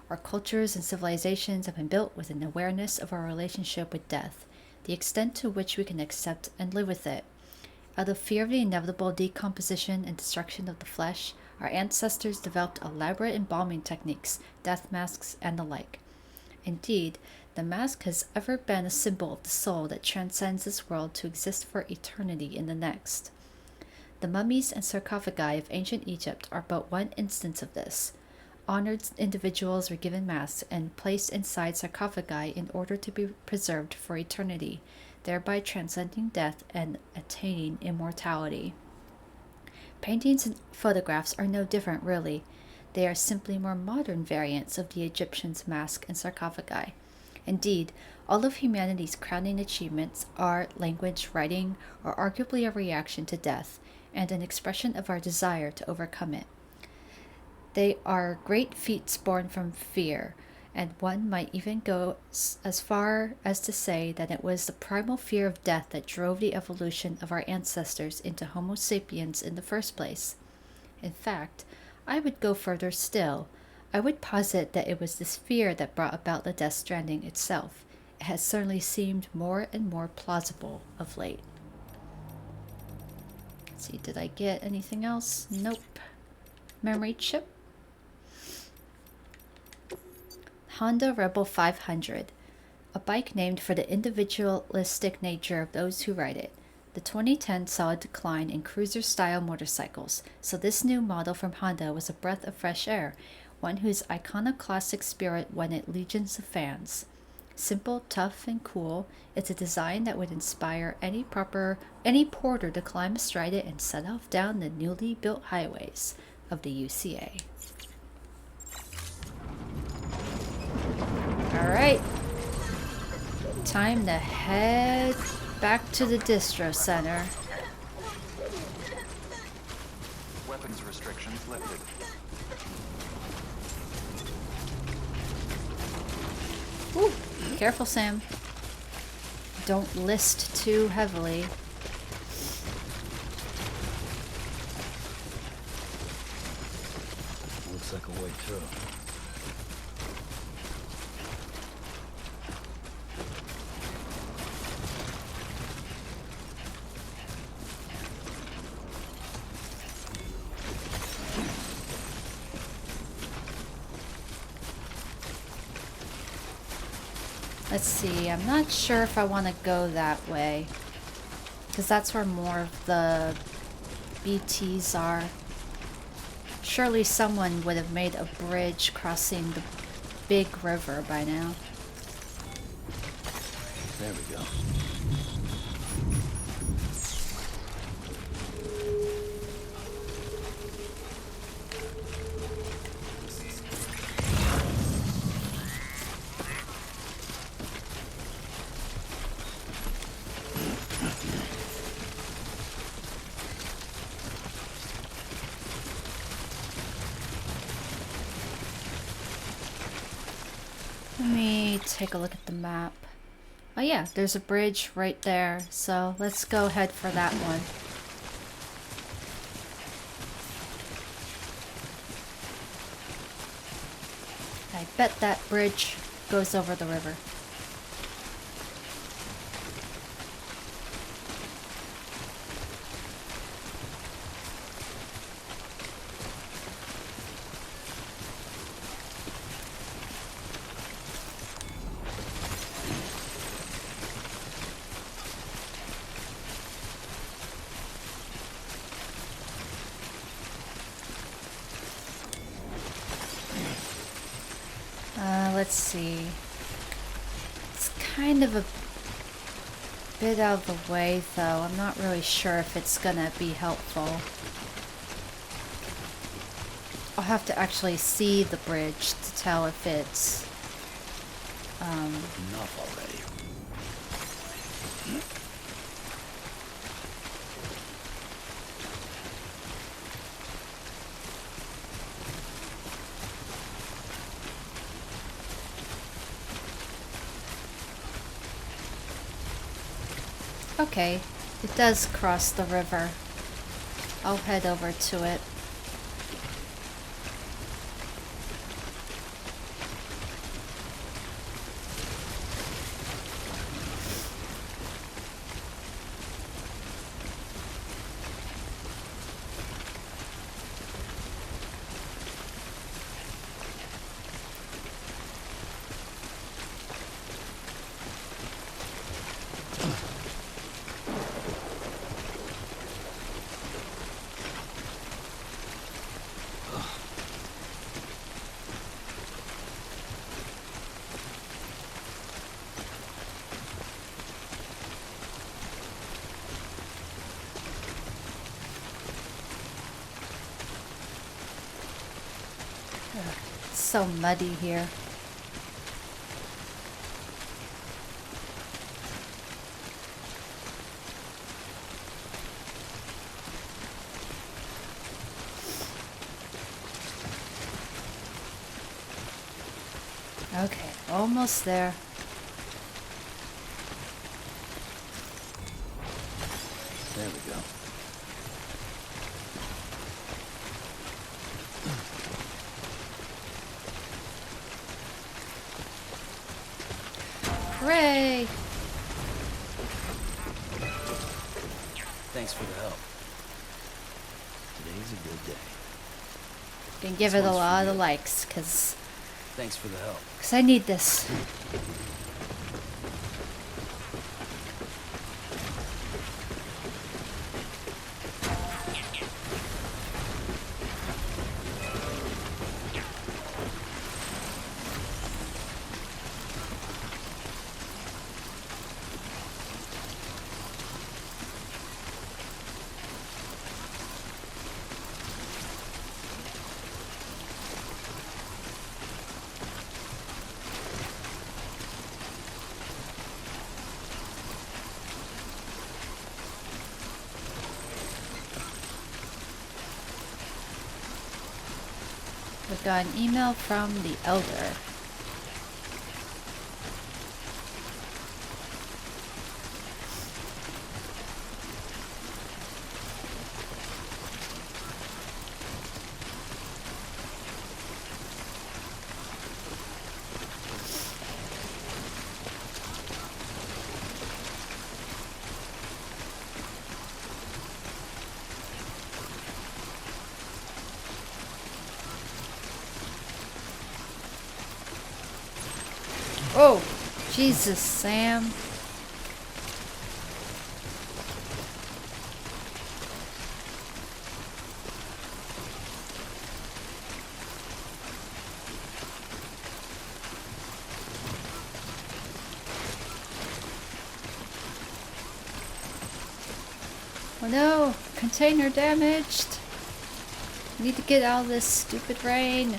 Our cultures and civilizations have been built with an awareness of our relationship with death, the extent to which we can accept and live with it. Out of fear of the inevitable decomposition and destruction of the flesh, our ancestors developed elaborate embalming techniques, death masks, and the like. Indeed, the mask has ever been a symbol of the soul that transcends this world to exist for eternity in the next. The mummies and sarcophagi of ancient Egypt are but one instance of this. Honored individuals were given masks and placed inside sarcophagi in order to be preserved for eternity, thereby transcending death and attaining immortality. Paintings and photographs are no different, really. They are simply more modern variants of the Egyptians' mask and sarcophagi. Indeed, all of humanity's crowning achievements, art, language, writing, are arguably a reaction to death, and an expression of our desire to overcome it. They are great feats born from fear, and one might even go as far as to say that it was the primal fear of death that drove the evolution of our ancestors into Homo sapiens in the first place. In fact, I would go further still. I would posit that it was this fear that brought about the Death Stranding itself. It has certainly seemed more and more plausible of late. Let's see, did I get anything else? Nope. Memory chip. Honda Rebel 500, a bike named for the individualistic nature of those who ride it. The 2010 saw a decline in cruiser-style motorcycles, so this new model from Honda was a breath of fresh air, one whose iconoclastic spirit won it legions of fans. Simple, tough, and cool, it's a design that would inspire any porter to climb astride it and set off down the newly built highways of the UCA. Alright, time to head back to the Distro Center. Weapons restrictions lifted. Ooh, careful, Sam. Don't list too heavily. Looks like a way through. Let's see, I'm not sure if I want to go that way, because that's where more of the BTs are. Surely someone would have made a bridge crossing the big river by now. There we go. Let me take a look at the map. Oh yeah, there's a bridge right there, so let's go head for that one. I bet that bridge goes over the river. Let's see. It's kind of a bit out of the way, though. I'm not really sure if it's gonna be helpful. I'll have to actually see the bridge to tell if it's... Enough already. Okay, it does cross the river. I'll head over to it. It's so muddy here. Okay, almost there. There we go. Hooray! Thanks for the help. Today's a good day. Can give it a lot of likes, cause Thanks for the help. I need this. We got an email from the Elder. Oh, Jesus, Sam. Oh no, container damaged. I need to get out of this stupid rain.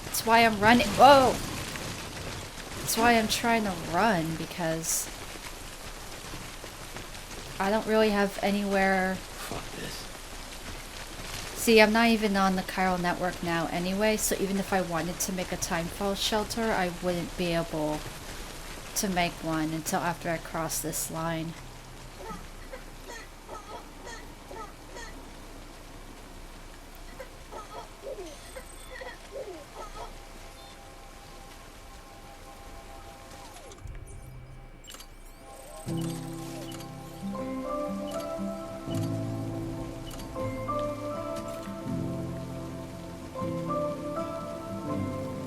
That's why I'm running. Whoa! That's why I'm trying to run, because I don't really have anywhere. Fuck this. See, I'm not even on the chiral network now anyway, so even if I wanted to make a Timefall shelter, I wouldn't be able to make one until after I cross this line.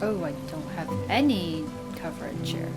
Oh, I don't have any coverage here.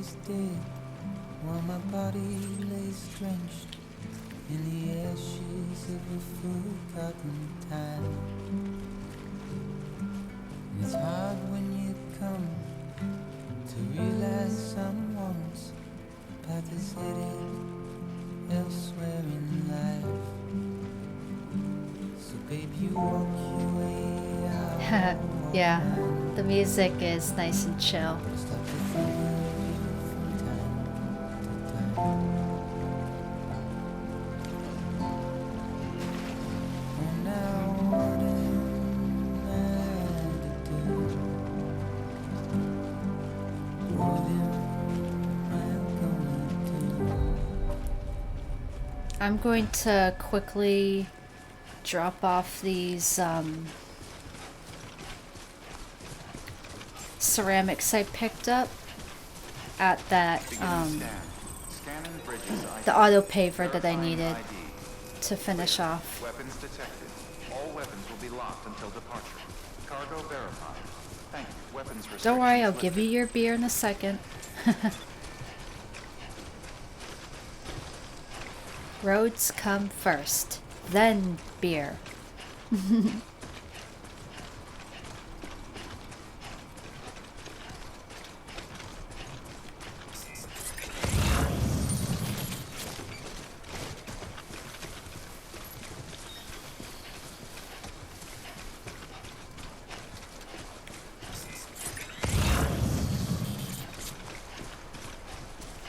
is dead, while my body lays drenched in the ashes of a forgotten time. It's hard when you come to realize someone's path is headed elsewhere in life. So babe, you walk your way out. Yeah, the music is nice and chill. Stop to think of you from time to time. Oh, now what am I to do? What am I gonna do? I'm going to quickly drop off these ceramics I picked up at that the auto paver that I needed to finish off. Weapons detected. All weapons will be locked until departure. Cargo verified. Thank you. Weapons restrictions Don't worry, I'll give lifted. you your beer in a second. Roads come first, then beer.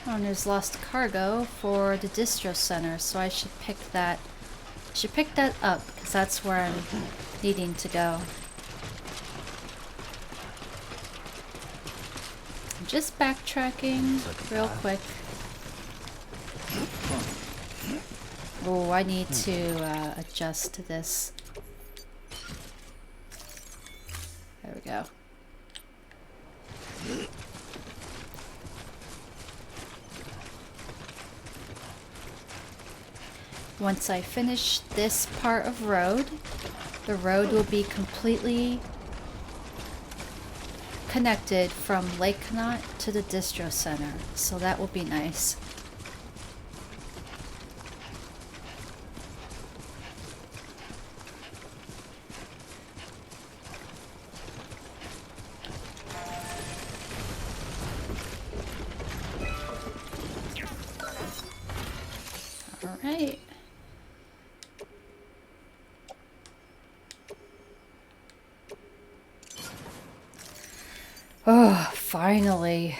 Owner's lost cargo for the Distro Center, so I should pick that. Up because that's where I'm needing to go. I'm just backtracking real quick. Oh, I need to adjust to this. There we go. Once I finish this part of road, the road will be completely connected from Lake Knot to the Distro Center, so that will be nice. All right. Oh, finally.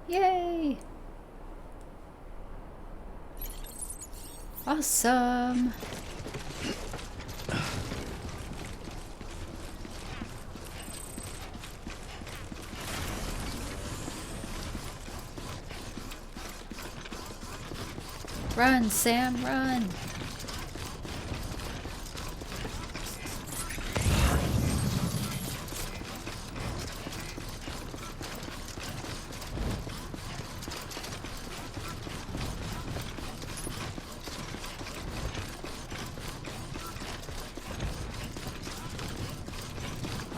Yay! Awesome! Run, Sam, run!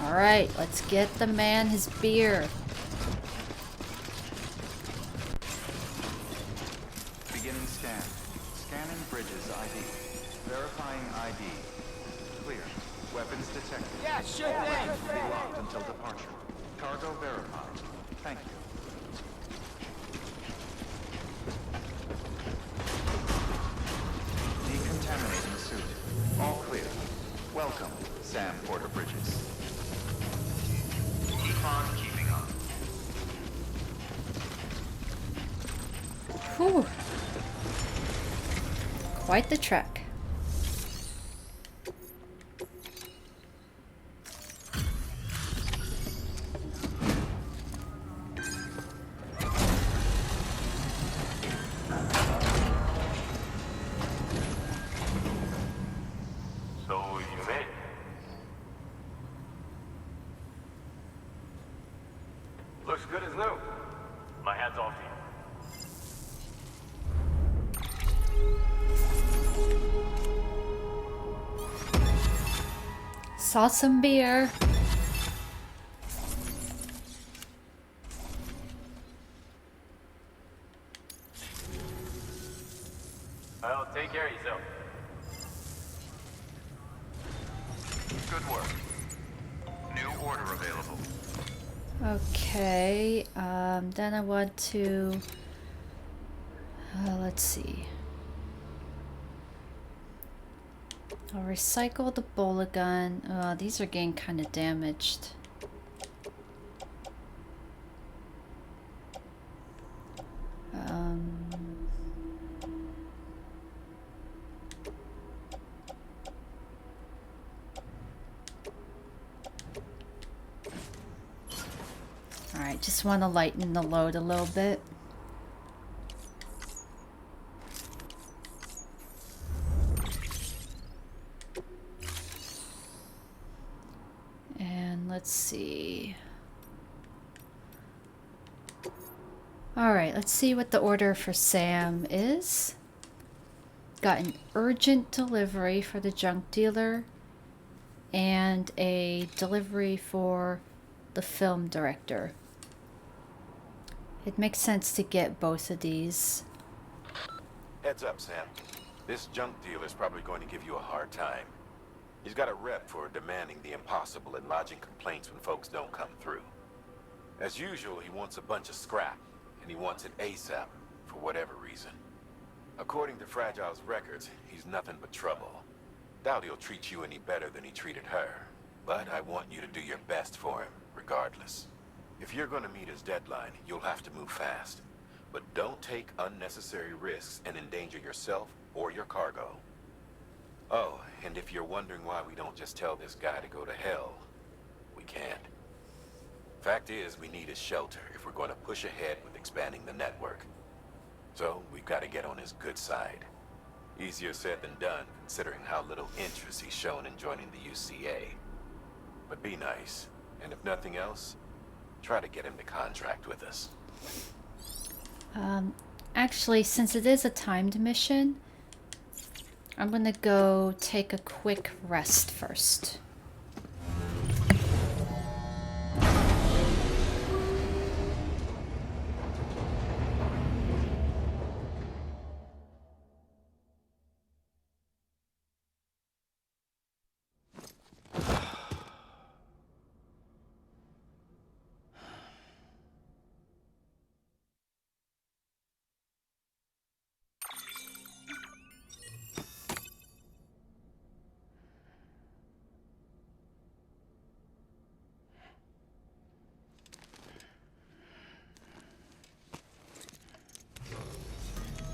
Alright, let's get the man his beer. Beginning scan. Scanning bridges ID. Verifying ID. Clear. Weapons detected. Yeah, sure thing. Weapons will be locked until departure. Cargo verified. Thank you. Decontaminating suit. All clear. Welcome, Sam Porter Bridges. Keep on keeping on. Whew. Quite the trek. So you made it. good as new. My hat's off to you. Saw some beer. Well, take care of yourself. Good work. New order available. Okay, then I want to, let's see. I'll recycle the bola gun. These are getting kind of damaged. Alright, just want to lighten the load a little bit. And let's see. Alright, let's see what the order for Sam is. Got an urgent delivery for the junk dealer and a delivery for the film director. It makes sense to get both of these. Heads up, Sam. This junk dealer's probably going to give you a hard time. He's got a rep for demanding the impossible and lodging complaints when folks don't come through. As usual, he wants a bunch of scrap, and he wants it ASAP, for whatever reason. According to Fragile's records, he's nothing but trouble. Doubt he'll treat you any better than he treated her, but I want you to do your best for him, regardless. If you're going to meet his deadline, you'll have to move fast. But don't take unnecessary risks and endanger yourself or your cargo. Oh, and if you're wondering why we don't just tell this guy to go to hell, we can't. Fact is, we need his shelter if we're going to push ahead with expanding the network. So, we've got to get on his good side. Easier said than done, considering how little interest he's shown in joining the UCA. But be nice, and if nothing else, try to get him to contract with us. Actually, since it is a timed mission, I'm gonna go take a quick rest first.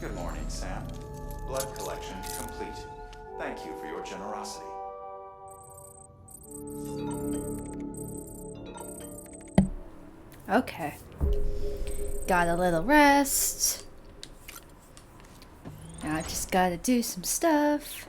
Good morning, Sam. Blood collection complete. Thank you for your generosity. Okay. Got a little rest. Now I just gotta do some stuff.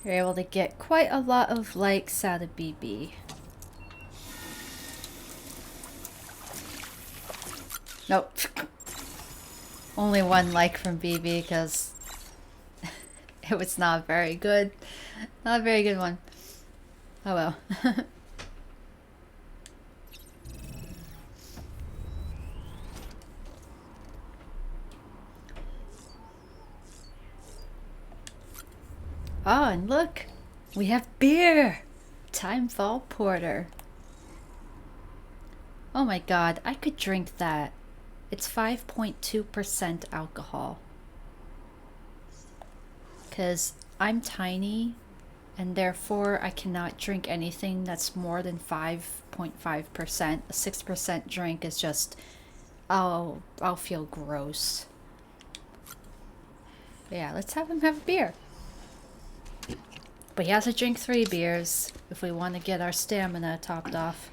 You're able to get quite a lot of likes out of BB. Nope. Only one like from BB because it was not very good. Not a very good one. Oh well. Oh, and look, we have beer! Timefall Porter. Oh my god, I could drink that. It's 5.2% alcohol. Because I'm tiny, and therefore I cannot drink anything that's more than 5.5%. A 6% drink is just, I'll feel gross. But yeah, let's have him have a beer. But he has to drink 3 beers if we want to get our stamina topped off.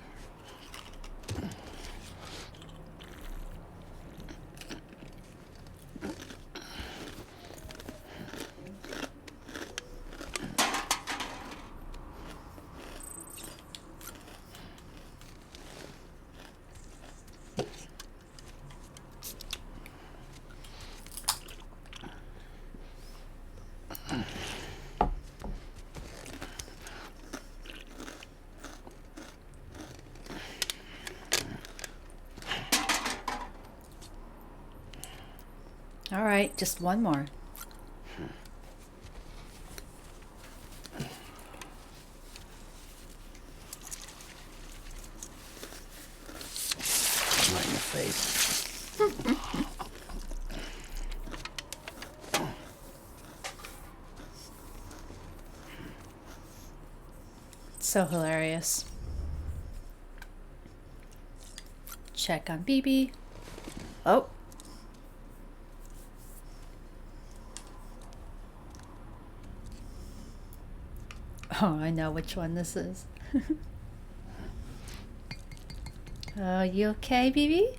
All right, just one more. Right in the face. So hilarious. Check on BB. Oh. Oh, I know which one this is. You okay, BB?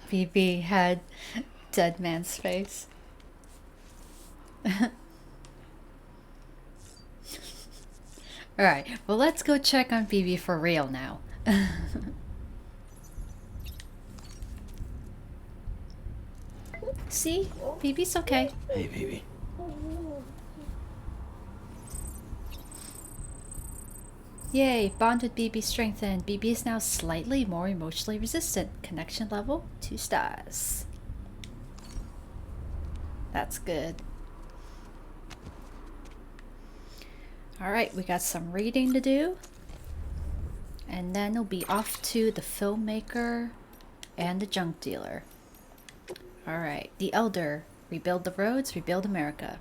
BB had dead man's face. Alright, well let's go check on BB for real now. See? BB's okay. Hey, BB. Yay, bond with BB strengthened. BB is now slightly more emotionally resistant. Connection level 2 stars. That's good. Alright, we got some reading to do. And then we'll be off to the filmmaker and the junk dealer. Alright, the Elder. Rebuild the roads, rebuild America.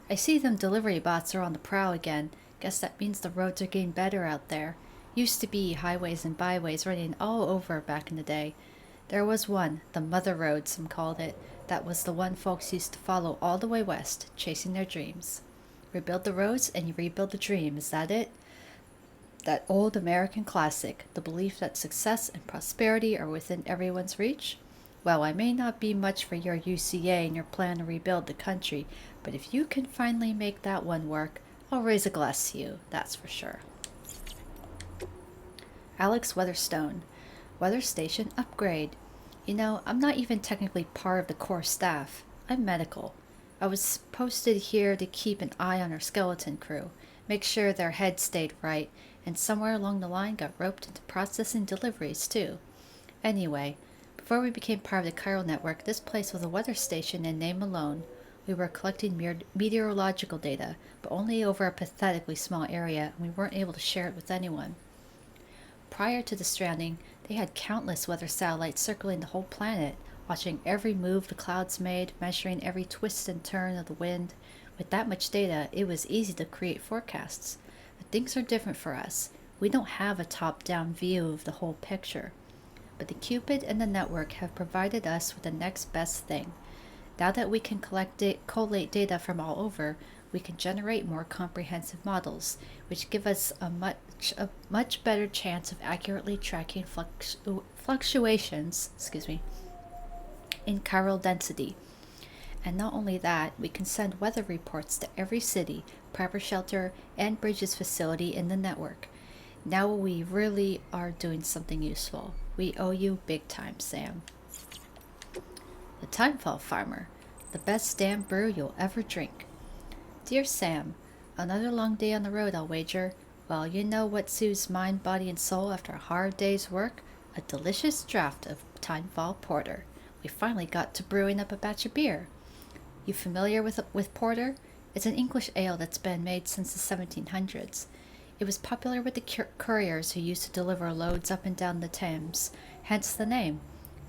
I see them delivery bots are on the prowl again. Guess that means the roads are getting better out there. Used to be highways and byways running all over back in the day. There was one, the Mother Road some called it. That was the one folks used to follow all the way west, chasing their dreams. Rebuild the roads and you rebuild the dream, is that it? That old American classic, the belief that success and prosperity are within everyone's reach? Well, I may not be much for your UCA and your plan to rebuild the country, but if you can finally make that one work, I'll raise a glass to you, that's for sure. Alex Weatherstone. Weather station upgrade. You know, I'm not even technically part of the core staff. I'm medical. I was posted here to keep an eye on our skeleton crew, make sure their heads stayed right, and somewhere along the line got roped into processing deliveries too. Anyway, before we became part of the chiral network, this place was a weather station in name alone. We were collecting meteorological data, but only over a pathetically small area, and we weren't able to share it with anyone. Prior to the stranding, they had countless weather satellites circling the whole planet, watching every move the clouds made, measuring every twist and turn of the wind. With that much data, it was easy to create forecasts. But things are different for us. We don't have a top-down view of the whole picture. But the Cupid and the network have provided us with the next best thing. Now that we can collate data from all over, we can generate more comprehensive models, which give us a much better chance of accurately tracking fluctuations, in chiral density. And not only that, we can send weather reports to every city, private shelter, and bridges facility in the network. Now we really are doing something useful. We owe you big time, Sam. The Timefall Farmer, the best damn brew you'll ever drink. Dear Sam, another long day on the road, I'll wager. Well, you know what soothes mind, body, and soul after a hard day's work? A delicious draught of Timefall Porter. We finally got to brewing up a batch of beer. You familiar with porter? It's an English ale that's been made since the 1700s. It was popular with the couriers who used to deliver loads up and down the Thames, hence the name.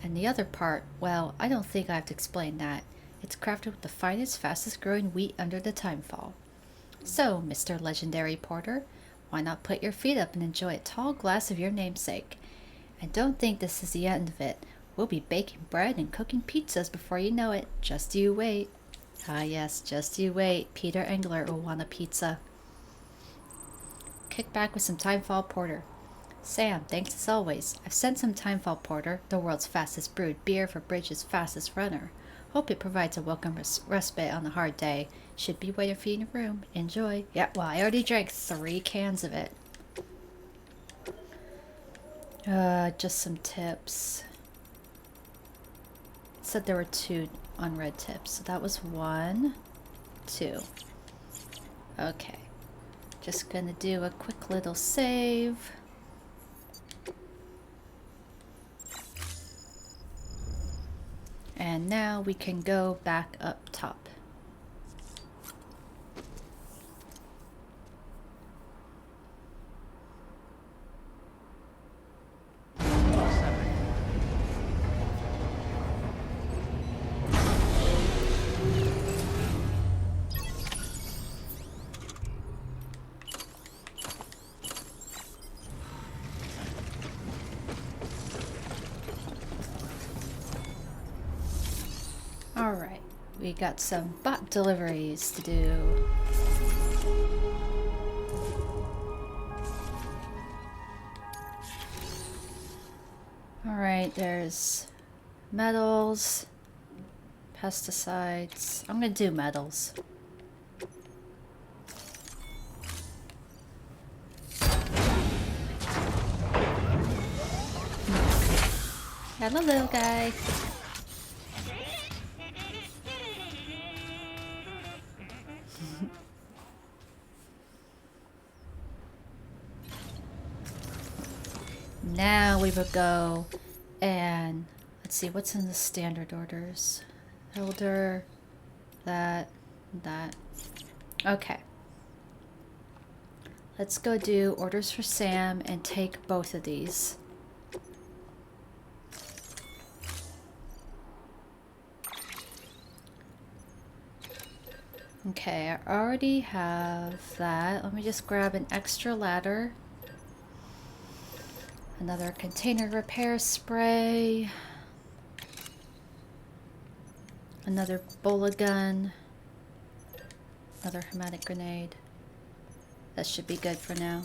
And the other part, well, I don't think I have to explain that. It's crafted with the finest, fastest growing wheat under the Timefall. So, Mr. Legendary Porter, why not put your feet up and enjoy a tall glass of your namesake? And don't think this is the end of it. We'll be baking bread and cooking pizzas before you know it. Just you wait. Ah yes, just you wait. Peter Engler will want a pizza. Kick back with some Timefall Porter. Sam, thanks as always. I've sent some Timefall Porter, the world's fastest brewed beer for Bridge's fastest runner. Hope it provides a welcome respite on a hard day. Should be waiting for you in your room. Enjoy. Yeah, well, I already drank 3 cans of it. Just some tips. It said there were 2 unread tips. So that was 1, 2. Okay. Just gonna do a quick little save. And now we can go back up top. Alright, we got some bot deliveries to do. Alright, there's metals, pesticides. I'm gonna do metals. Hello, little guy. Now we will go and let's see what's in the standard orders. Elder, that. Okay. Let's go do orders for Sam and take both of these. Okay, I already have that. Let me just grab an extra ladder. Another container repair spray. Another bola gun. Another hermetic grenade. That should be good for now.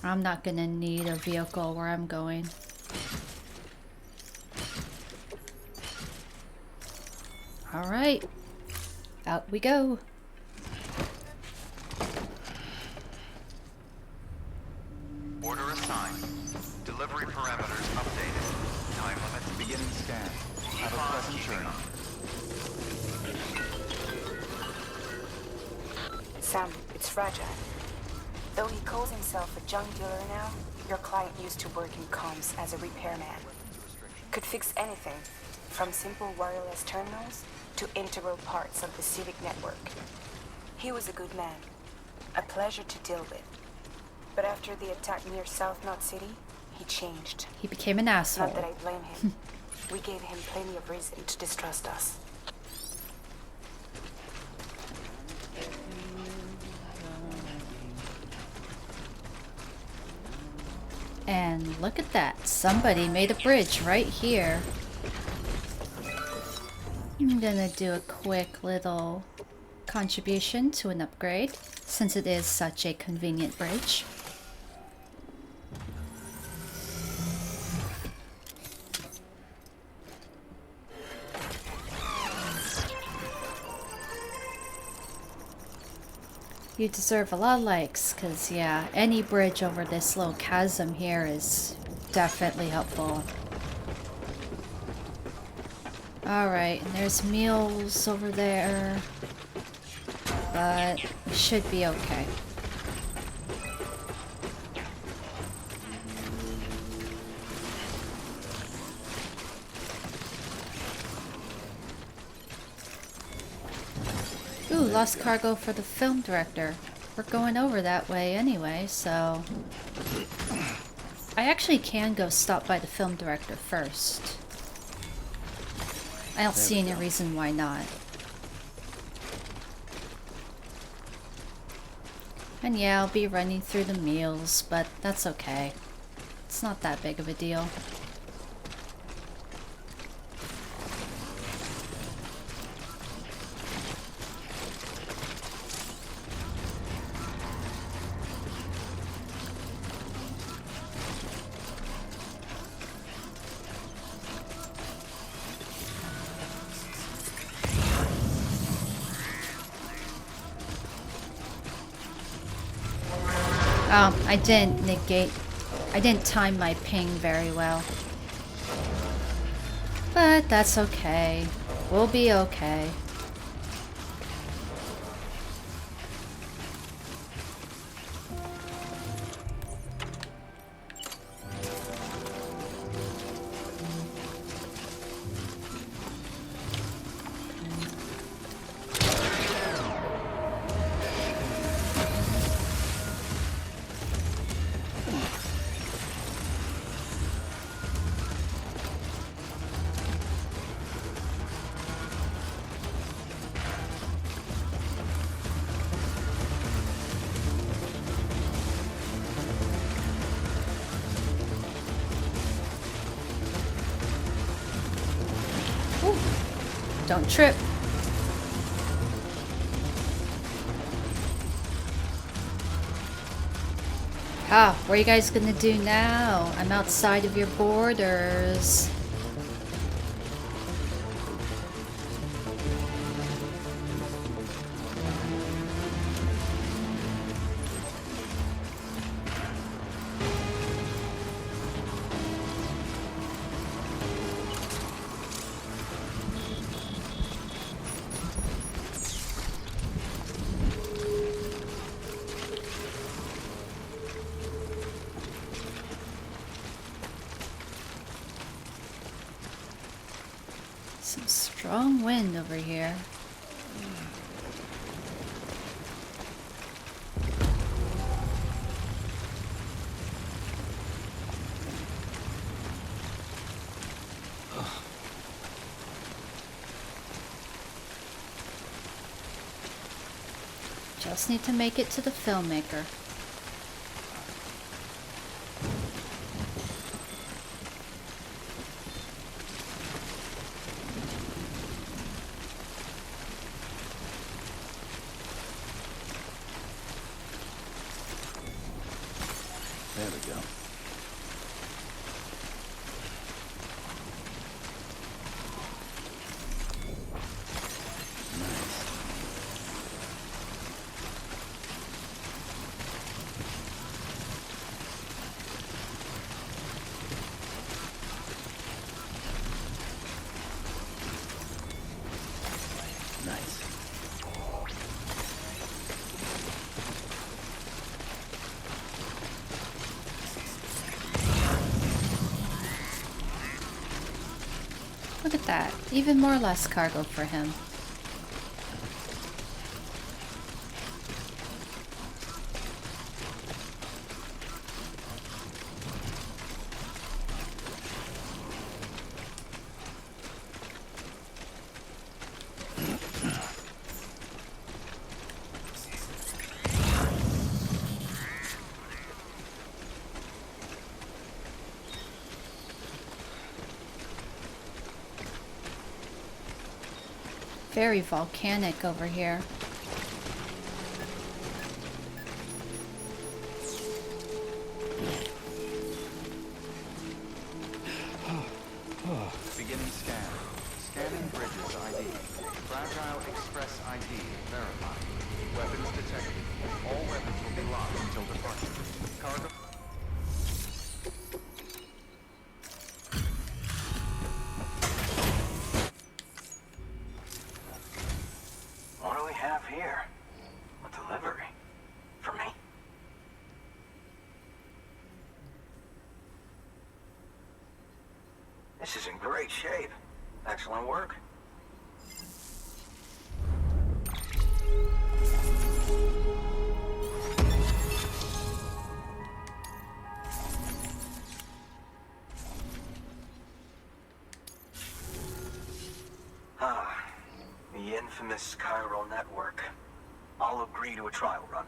I'm not gonna need a vehicle where I'm going. Alright, out we go. Order assigned. Delivery parameters updated. Time limits beginning scan. Have a pleasant journey. Sam, it's fragile. Though he calls himself a junk dealer now, your client used to work in comms as a repairman. Could fix anything, from simple wireless terminals to integral parts of the civic network. He was a good man, a pleasure to deal with. But after the attack near South Knot City, he changed. He became an asshole. Not that I blame him. We gave him plenty of reason to distrust us. And look at that. Somebody made a bridge right here. I'm gonna do a quick little contribution to an upgrade, since it is such a convenient bridge. You deserve a lot of likes, because yeah, any bridge over this little chasm here is definitely helpful. Alright, and there's meals over there, but we should be okay. Ooh, lost cargo for the film director. We're going over that way anyway, so... I actually can go stop by the film director first. I don't see any reason why not. And yeah, I'll be running through the meals, but that's okay. It's not that big of a deal. Oh, I didn't time my ping very well. But that's okay. We'll be okay. Don't trip. Ah, what are you guys gonna do now? I'm outside of your borders. Some strong wind over here. Just need to make it to the filmmaker. There we go. Look at that. Even more or less cargo for him. Very volcanic over here. Beginning scan. Scanning bridges ID. Fragile Express ID verified. Weapons detected. All weapons will be locked until departure. Cargo. What do we have here? A delivery? For me? This is in great shape. Excellent work. infamous chiral network. I'll agree to a trial run,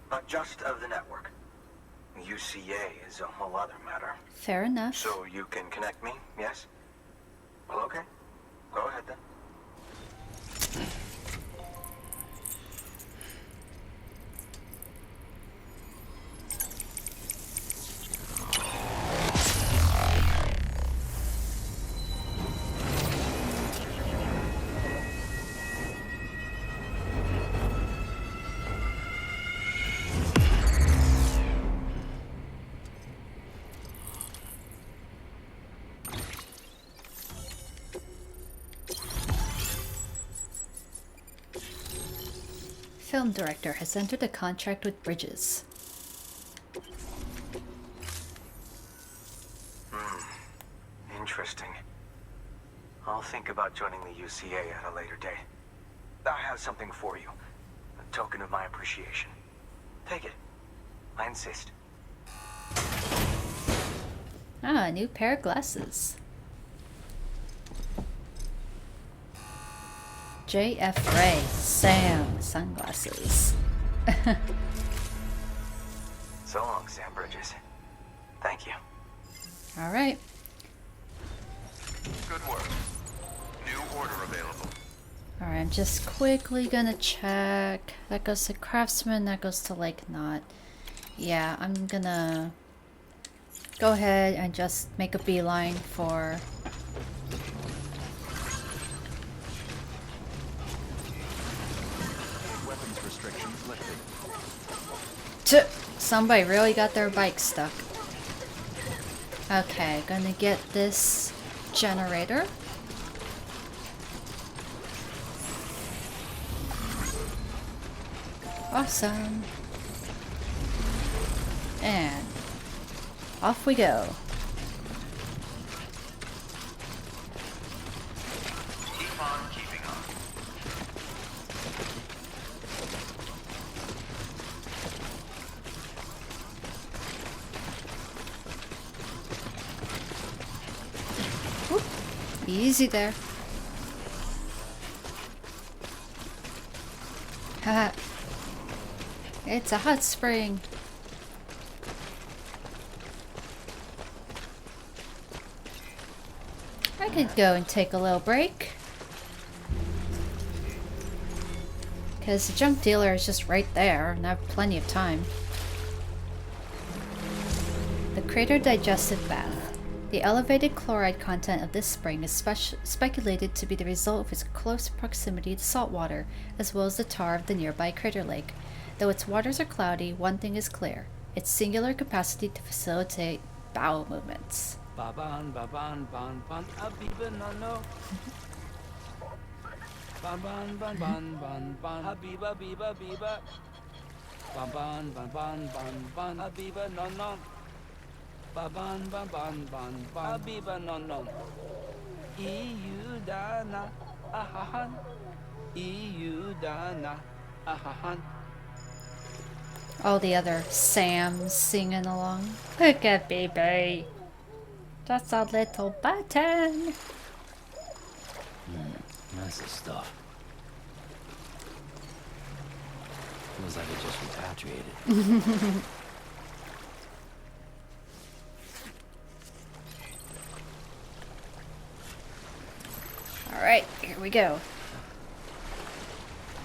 but just of the network. UCA is a whole other matter. Fair enough. So you can connect me, yes? Well, okay. Go ahead then. Film director has entered a contract with Bridges. Interesting. I'll think about joining the UCA at a later date. I have something for you. A token of my appreciation. Take it. I insist. Ah, a new pair of glasses. JF Ray, Sam, sunglasses. So long, Sam Bridges. Thank you. Alright. Good work. New order available. Alright, I'm just quickly gonna check. That goes to Craftsman, that goes to Lake Knot. Yeah, I'm gonna go ahead and just make a beeline for Weapons restrictions lifted. somebody really got their bike stuck. Okay, gonna get this generator. Awesome. And off we go. Keep on keeping on. Whoop. Easy there. Haha. It's a hot spring. I could go and take a little break. Because the junk dealer is just right there, and I have plenty of time. The crater digestive bath. The elevated chloride content of this spring is speculated to be the result of its close proximity to salt water, as well as the tar of the nearby crater lake. Though its waters are cloudy, one thing is clear: its singular capacity to facilitate bowel movements. Baban, baban, ban, ban, abiba, no, no. Baban, ban, ban, ban, ban, abiba, biba, biba. Baban, ban, ban, ban, ban, abiba, no, no. Baban, ban, ban, ban, ban, abiba, no, no. EU dana, ahahan. EU dana, ahahan. All the other Sams singing along. Look at baby. Just a little button. That's the stuff. Feels like it just repatriated. Alright, here we go.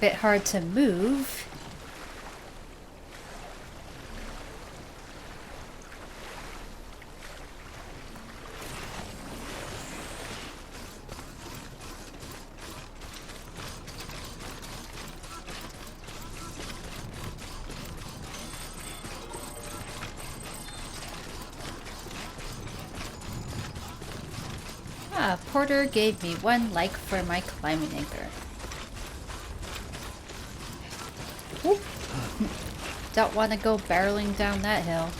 Bit hard to move. Ah, Porter gave me 1 like for my climbing anchor. Whoop. Don't want to go barreling down that hill.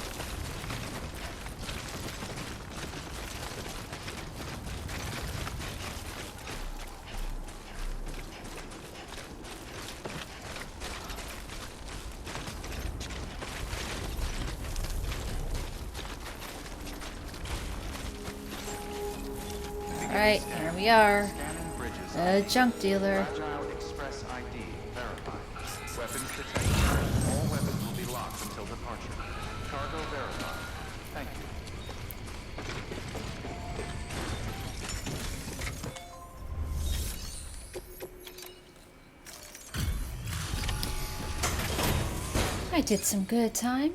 Alright, here we are. The junk dealer. Fragile I did some good time.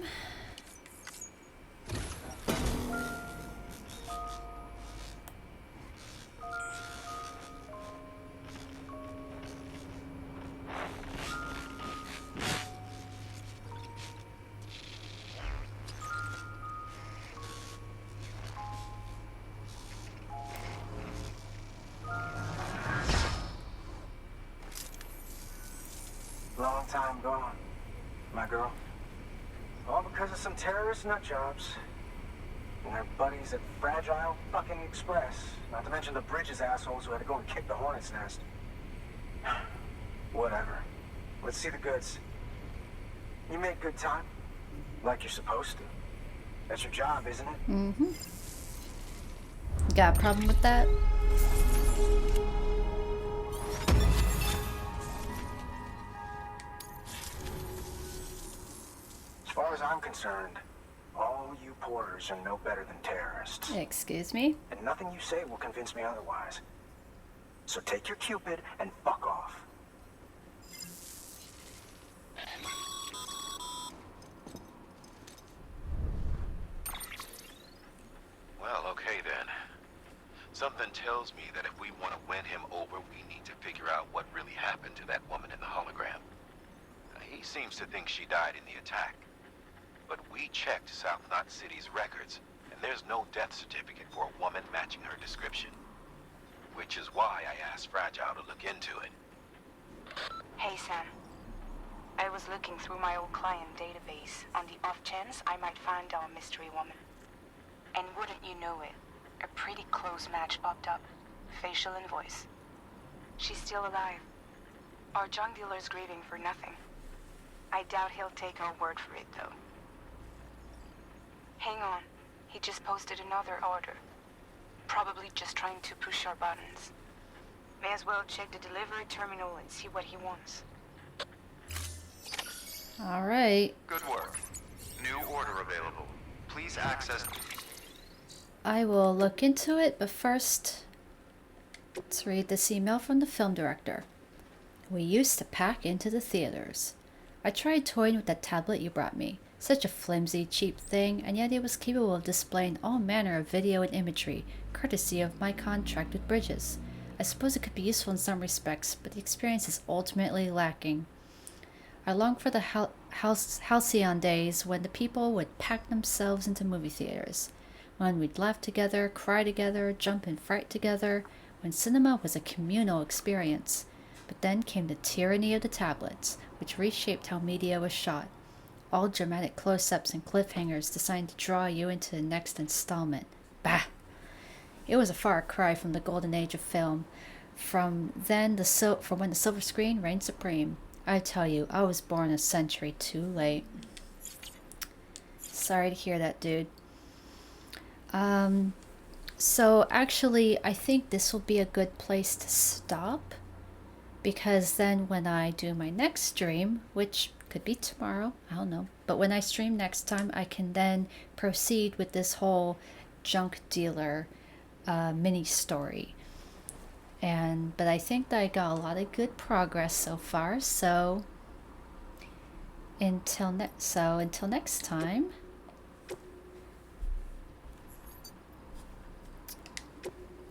Long time gone, my girl. All because of some terrorist nut jobs. And their buddies at Fragile fucking Express. Not to mention the Bridges assholes who had to go and kick the hornet's nest. Whatever. Let's see the goods. You made good time. Like you're supposed to. That's your job, isn't it? Mm-hmm. Got a problem with that? As far as I'm concerned, all you porters are no better than terrorists. Excuse me? And nothing you say will convince me otherwise. So take your Cupid and fuck off. Well, okay then. Something tells me that if we want to win him over, we need to figure out what really happened to that woman in the hologram. He seems to think she died in the attack. But we checked South Knot City's records, and there's no death certificate for a woman matching her description. Which is why I asked Fragile to look into it. Hey, Sam. I was looking through my old client database on the off chance I might find our mystery woman. And wouldn't you know it, a pretty close match popped up. Facial and voice. She's still alive. Our junk dealer's grieving for nothing. I doubt he'll take our word for it, though. Hang on. He just posted another order. Probably just trying to push our buttons. May as well check the delivery terminal and see what he wants. Alright. Good work. New order available. Please access... I will look into it, but first, let's read this email from the film director. We used to pack into the theaters. I tried toying with that tablet you brought me. Such a flimsy, cheap thing, and yet it was capable of displaying all manner of video and imagery, courtesy of my contract with Bridges. I suppose it could be useful in some respects, but the experience is ultimately lacking. I long for the halcyon days when the people would pack themselves into movie theaters, when we'd laugh together, cry together, jump in fright together, when cinema was a communal experience. But then came the tyranny of the tablets, which reshaped how media was shot. All dramatic close-ups and cliffhangers designed to draw you into the next installment. Bah! It was a far cry from the golden age of film, from when the silver screen reigned supreme. I tell you, I was born a century too late. Sorry to hear that, dude. So actually, I think this will be a good place to stop, because then when I do my next stream, which could be tomorrow, I don't know, but when I stream next time, I can then proceed with this whole junk dealer mini story. But I think that I got a lot of good progress so far, so until next time,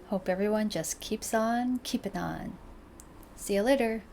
hope everyone just keeps on keeping on. See you later.